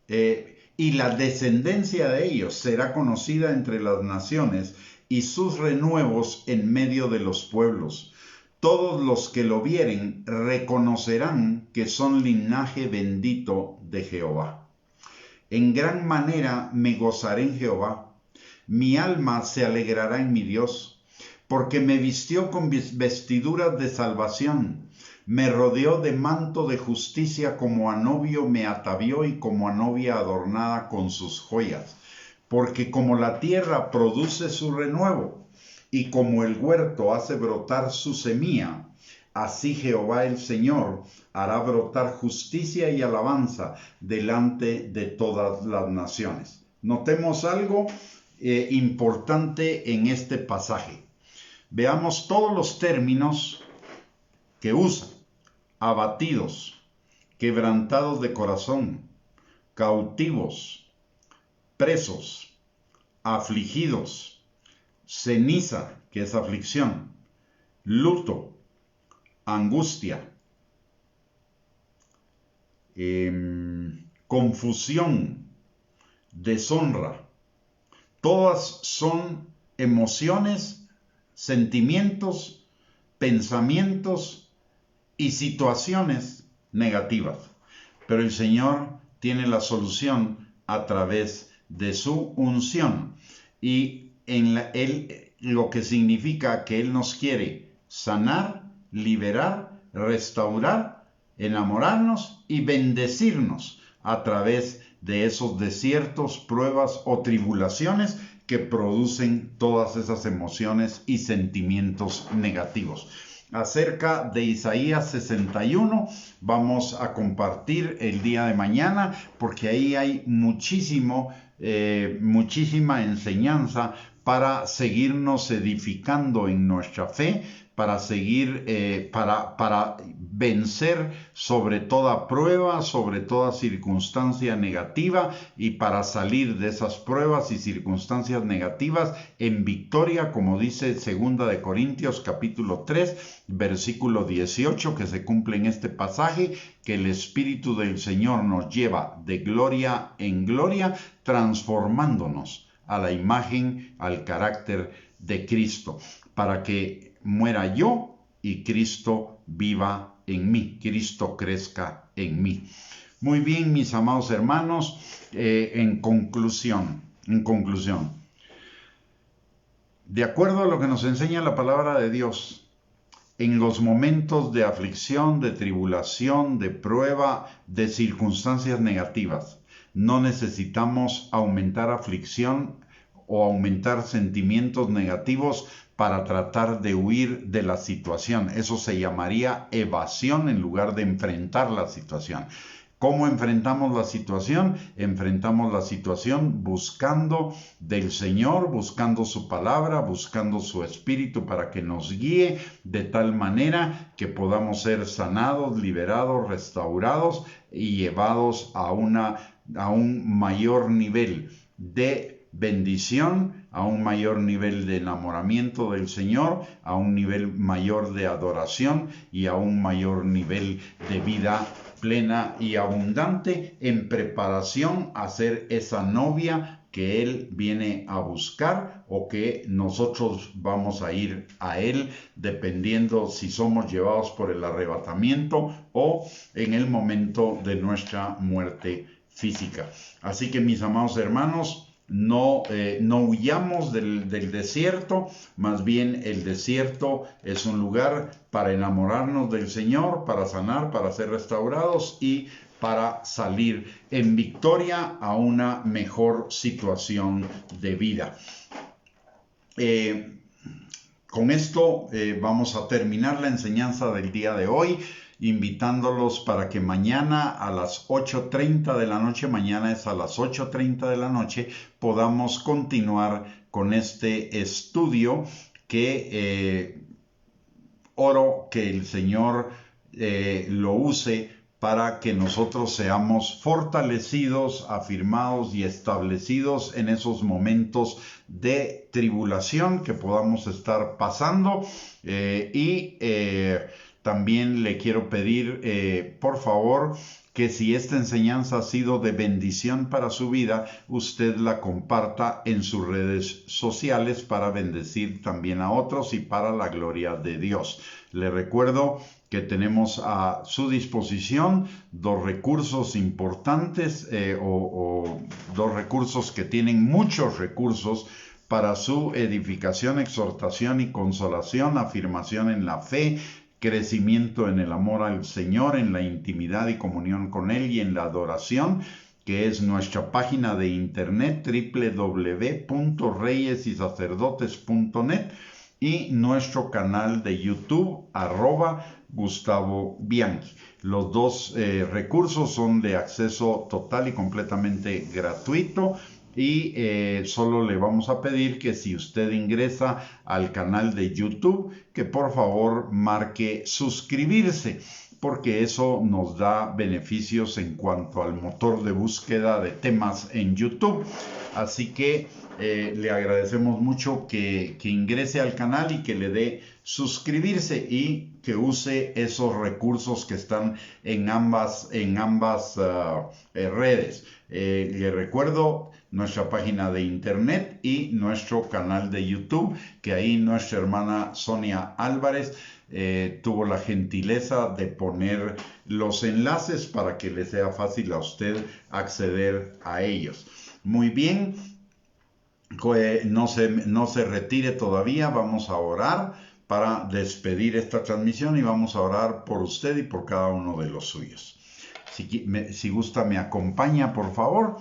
y la descendencia de ellos será conocida entre las naciones, y sus renuevos en medio de los pueblos. Todos los que lo vieren reconocerán que son linaje bendito de Jehová. En gran manera me gozaré en Jehová, mi alma se alegrará en mi Dios, porque me vistió con vestiduras de salvación, me rodeó de manto de justicia, como a novio me atavió y como a novia adornada con sus joyas. Porque como la tierra produce su renuevo, y como el huerto hace brotar su semilla, así Jehová el Señor hará brotar justicia y alabanza delante de todas las naciones. Notemos algo importante en este pasaje. Veamos todos los términos que usa: abatidos, quebrantados de corazón, cautivos, presos, afligidos, ceniza, que es aflicción, luto, angustia, confusión, deshonra. Todas son emociones, sentimientos, pensamientos y situaciones negativas. Pero el Señor tiene la solución a través de su unción, y lo que significa que Él nos quiere sanar, liberar, restaurar, enamorarnos y bendecirnos a través de esos desiertos, pruebas o tribulaciones que producen todas esas emociones y sentimientos negativos. Acerca de Isaías 61 vamos a compartir el día de mañana, porque ahí hay muchísima enseñanza para seguirnos edificando en nuestra fe, para seguir, para vencer sobre toda prueba, sobre toda circunstancia negativa, y para salir de esas pruebas y circunstancias negativas en victoria, como dice 2 de Corintios capítulo 3, versículo 18, que se cumple en este pasaje, que el Espíritu del Señor nos lleva de gloria en gloria, transformándonos a la imagen, al carácter de Cristo, para que muera yo y Cristo viva en mí, Cristo crezca en mí. Muy bien, mis amados hermanos, en conclusión, de acuerdo a lo que nos enseña la palabra de Dios, en los momentos de aflicción, de tribulación, de prueba, de circunstancias negativas, no necesitamos aumentar aflicción o aumentar sentimientos negativos para tratar de huir de la situación. Eso se llamaría evasión en lugar de enfrentar la situación. ¿Cómo enfrentamos la situación? Enfrentamos la situación buscando del Señor, buscando su palabra, buscando su Espíritu para que nos guíe de tal manera que podamos ser sanados, liberados, restaurados y llevados a un mayor nivel de bendición, a un mayor nivel de enamoramiento del Señor, a un nivel mayor de adoración y a un mayor nivel de vida plena y abundante, en preparación a ser esa novia que Él viene a buscar, o que nosotros vamos a ir a Él, dependiendo si somos llevados por el arrebatamiento o en el momento de nuestra muerte física. Así que, mis amados hermanos, no huyamos del desierto, más bien el desierto es un lugar para enamorarnos del Señor, para sanar, para ser restaurados y para salir en victoria a una mejor situación de vida. Con esto vamos a terminar la enseñanza del día de hoy, invitándolos para que mañana a las 8:30 de la noche, mañana es a las 8:30 de la noche, podamos continuar con este estudio que oro que el Señor lo use para que nosotros seamos fortalecidos, afirmados y establecidos en esos momentos de tribulación que podamos estar pasando. También le quiero pedir, por favor, que si esta enseñanza ha sido de bendición para su vida, usted la comparta en sus redes sociales para bendecir también a otros y para la gloria de Dios. Le recuerdo que tenemos a su disposición dos recursos importantes dos recursos que tienen muchos recursos para su edificación, exhortación y consolación, afirmación en la fe, crecimiento en el amor al Señor, en la intimidad y comunión con Él y en la adoración, que es nuestra página de internet www.reyesysacerdotes.net y nuestro canal de YouTube @Gustavo Bianchi. Los dos recursos son de acceso total y completamente gratuito. Y solo le vamos a pedir que si usted ingresa al canal de YouTube, que por favor marque suscribirse, porque eso nos da beneficios en cuanto al motor de búsqueda de temas en YouTube. Así que le agradecemos mucho que ingrese al canal y que le dé suscribirse y que use esos recursos que están en ambas redes. Le recuerdo nuestra página de internet y nuestro canal de YouTube, que ahí nuestra hermana Sonia Álvarez tuvo la gentileza de poner los enlaces para que le sea fácil a usted acceder a ellos. Muy bien, no se retire todavía, vamos a orar para despedir esta transmisión y vamos a orar por usted y por cada uno de los suyos. Si gusta, me acompaña, por favor.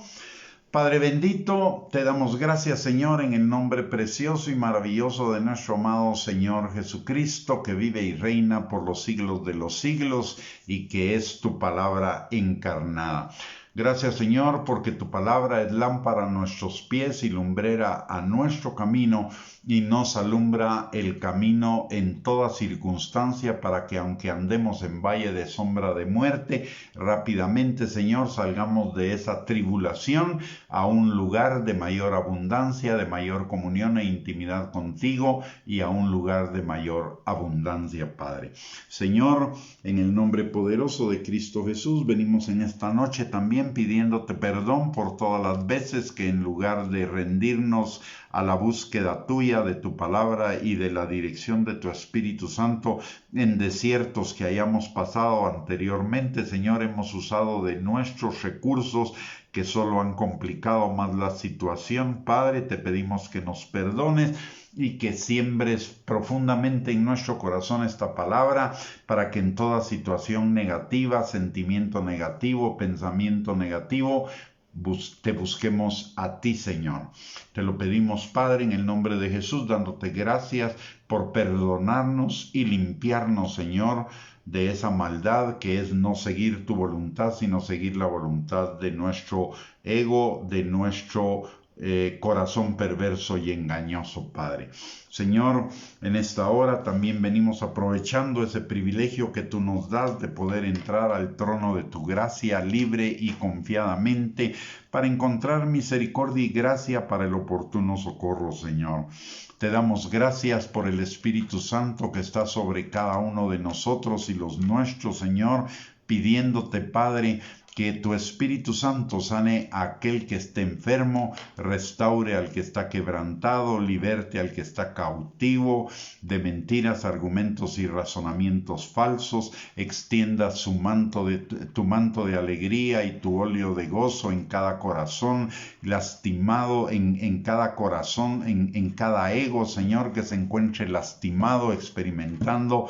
Padre bendito, te damos gracias, Señor, en el nombre precioso y maravilloso de nuestro amado Señor Jesucristo, que vive y reina por los siglos de los siglos y que es tu palabra encarnada. Gracias, Señor, porque tu palabra es lámpara a nuestros pies y lumbrera a nuestro camino y nos alumbra el camino en toda circunstancia para que aunque andemos en valle de sombra de muerte, rápidamente, Señor, salgamos de esa tribulación a un lugar de mayor abundancia, de mayor comunión e intimidad contigo y a un lugar de mayor abundancia, Padre. Señor, en el nombre poderoso de Cristo Jesús, venimos en esta noche también pidiéndote perdón por todas las veces que en lugar de rendirnos a la búsqueda tuya de tu palabra y de la dirección de tu Espíritu Santo en desiertos que hayamos pasado anteriormente, Señor, hemos usado de nuestros recursos que solo han complicado más la situación. Padre, te pedimos que nos perdones y que siembres profundamente en nuestro corazón esta palabra para que en toda situación negativa, sentimiento negativo, pensamiento negativo, te busquemos a ti, Señor. Te lo pedimos, Padre, en el nombre de Jesús, dándote gracias por perdonarnos y limpiarnos, Señor, de esa maldad que es no seguir tu voluntad, sino seguir la voluntad de nuestro ego, de nuestro corazón perverso y engañoso, Padre. Señor, en esta hora también venimos aprovechando ese privilegio que tú nos das de poder entrar al trono de tu gracia libre y confiadamente para encontrar misericordia y gracia para el oportuno socorro, Señor. Te damos gracias por el Espíritu Santo que está sobre cada uno de nosotros y los nuestros, Señor, pidiéndote, Padre, que tu Espíritu Santo sane a aquel que esté enfermo, restaure al que está quebrantado, liberte al que está cautivo de mentiras, argumentos y razonamientos falsos, extienda tu manto de alegría y tu óleo de gozo en cada corazón, lastimado en cada corazón, en cada ego, Señor, que se encuentre lastimado, experimentando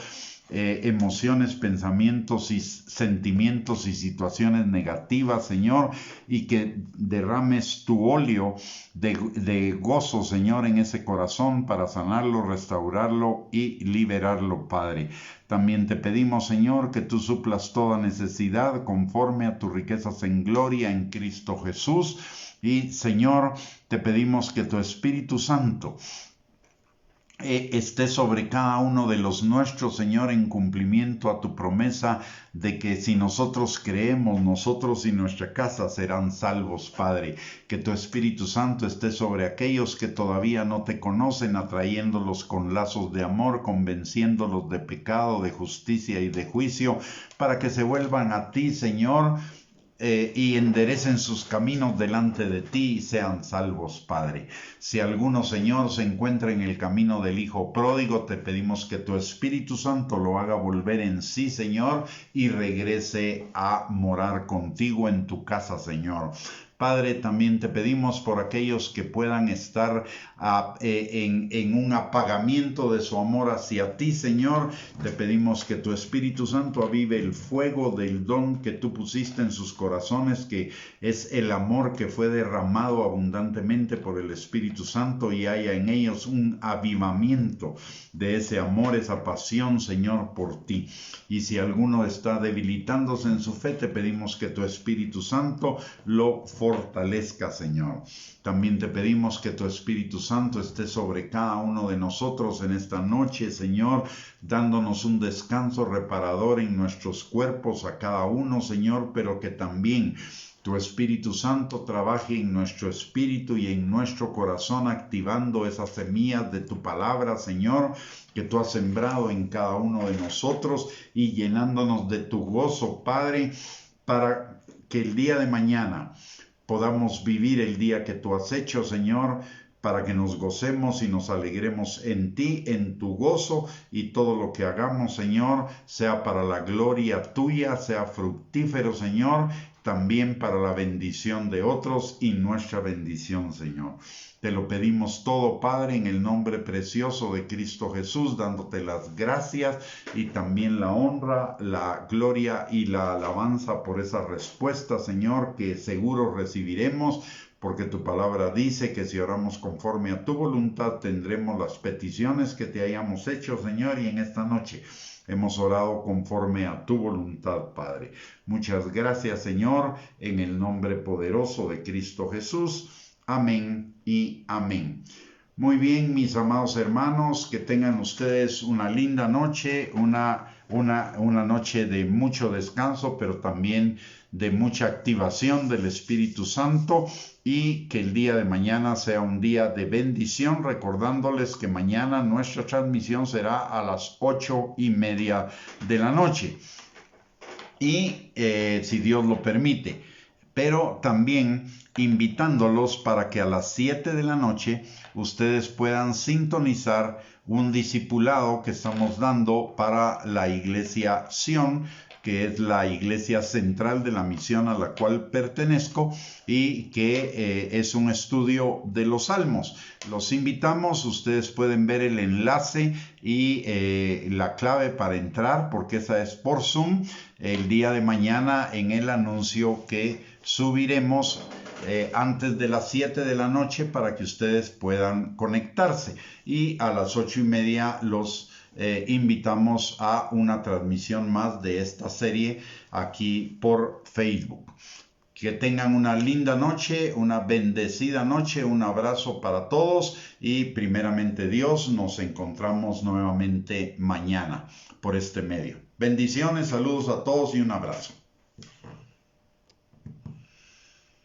emociones, pensamientos y sentimientos y situaciones negativas, Señor, y que derrames tu óleo de gozo, Señor, en ese corazón para sanarlo, restaurarlo y liberarlo, Padre. También te pedimos, Señor, que tú suplas toda necesidad conforme a tus riquezas en gloria en Cristo Jesús. Y, Señor, te pedimos que tu Espíritu Santo esté sobre cada uno de los nuestros, Señor, en cumplimiento a tu promesa de que si nosotros creemos, nosotros y nuestra casa serán salvos, Padre. Que tu Espíritu Santo esté sobre aquellos que todavía no te conocen, atrayéndolos con lazos de amor, convenciéndolos de pecado, de justicia y de juicio, para que se vuelvan a ti, Señor, y enderecen sus caminos delante de ti y sean salvos, Padre. Si alguno, Señor, se encuentra en el camino del Hijo pródigo, te pedimos que tu Espíritu Santo lo haga volver en sí, Señor, y regrese a morar contigo en tu casa, Señor. Padre, también te pedimos por aquellos que puedan estar en un apagamiento de su amor hacia ti, Señor. Te pedimos que tu Espíritu Santo avive el fuego del don que tú pusiste en sus corazones, que es el amor que fue derramado abundantemente por el Espíritu Santo, y haya en ellos un avivamiento de ese amor, esa pasión, Señor, por ti. Y si alguno está debilitándose en su fe, te pedimos que tu Espíritu Santo lo fortalezca, Señor. También te pedimos que tu Espíritu Santo esté sobre cada uno de nosotros en esta noche, Señor, dándonos un descanso reparador en nuestros cuerpos a cada uno, Señor, pero que también tu Espíritu Santo trabaje en nuestro espíritu y en nuestro corazón, activando esas semillas de tu palabra, Señor, que tú has sembrado en cada uno de nosotros, y llenándonos de tu gozo, Padre, para que el día de mañana podamos vivir el día que tú has hecho, Señor, para que nos gocemos y nos alegremos en ti, en tu gozo, y todo lo que hagamos, Señor, sea para la gloria tuya, sea fructífero, Señor, también para la bendición de otros y nuestra bendición, Señor. Te lo pedimos todo, Padre, en el nombre precioso de Cristo Jesús, dándote las gracias y también la honra, la gloria y la alabanza por esa respuesta, Señor, que seguro recibiremos, porque tu palabra dice que si oramos conforme a tu voluntad, tendremos las peticiones que te hayamos hecho, Señor, y en esta noche hemos orado conforme a tu voluntad, Padre. Muchas gracias, Señor, en el nombre poderoso de Cristo Jesús. Amén y amén. Muy bien, mis amados hermanos, que tengan ustedes una linda noche, una noche de mucho descanso, pero también de mucha activación del Espíritu Santo, y que el día de mañana sea un día de bendición, recordándoles que mañana nuestra transmisión será a las 8:30 de la noche, y si Dios lo permite, pero también invitándolos para que a las 7 de la noche ustedes puedan sintonizar un discipulado que estamos dando para la iglesia Sion, que es la iglesia central de la misión a la cual pertenezco, y que es un estudio de los Salmos. Los invitamos, ustedes pueden ver el enlace y la clave para entrar, porque esa es por Zoom, el día de mañana en el anuncio que subiremos antes de las 7 de la noche, para que ustedes puedan conectarse, y a las 8:30 los invitamos a una transmisión más de esta serie aquí por Facebook. Que tengan una linda noche, una bendecida noche, un abrazo para todos, y primeramente Dios, nos encontramos nuevamente mañana por este medio. Bendiciones, saludos a todos y un abrazo.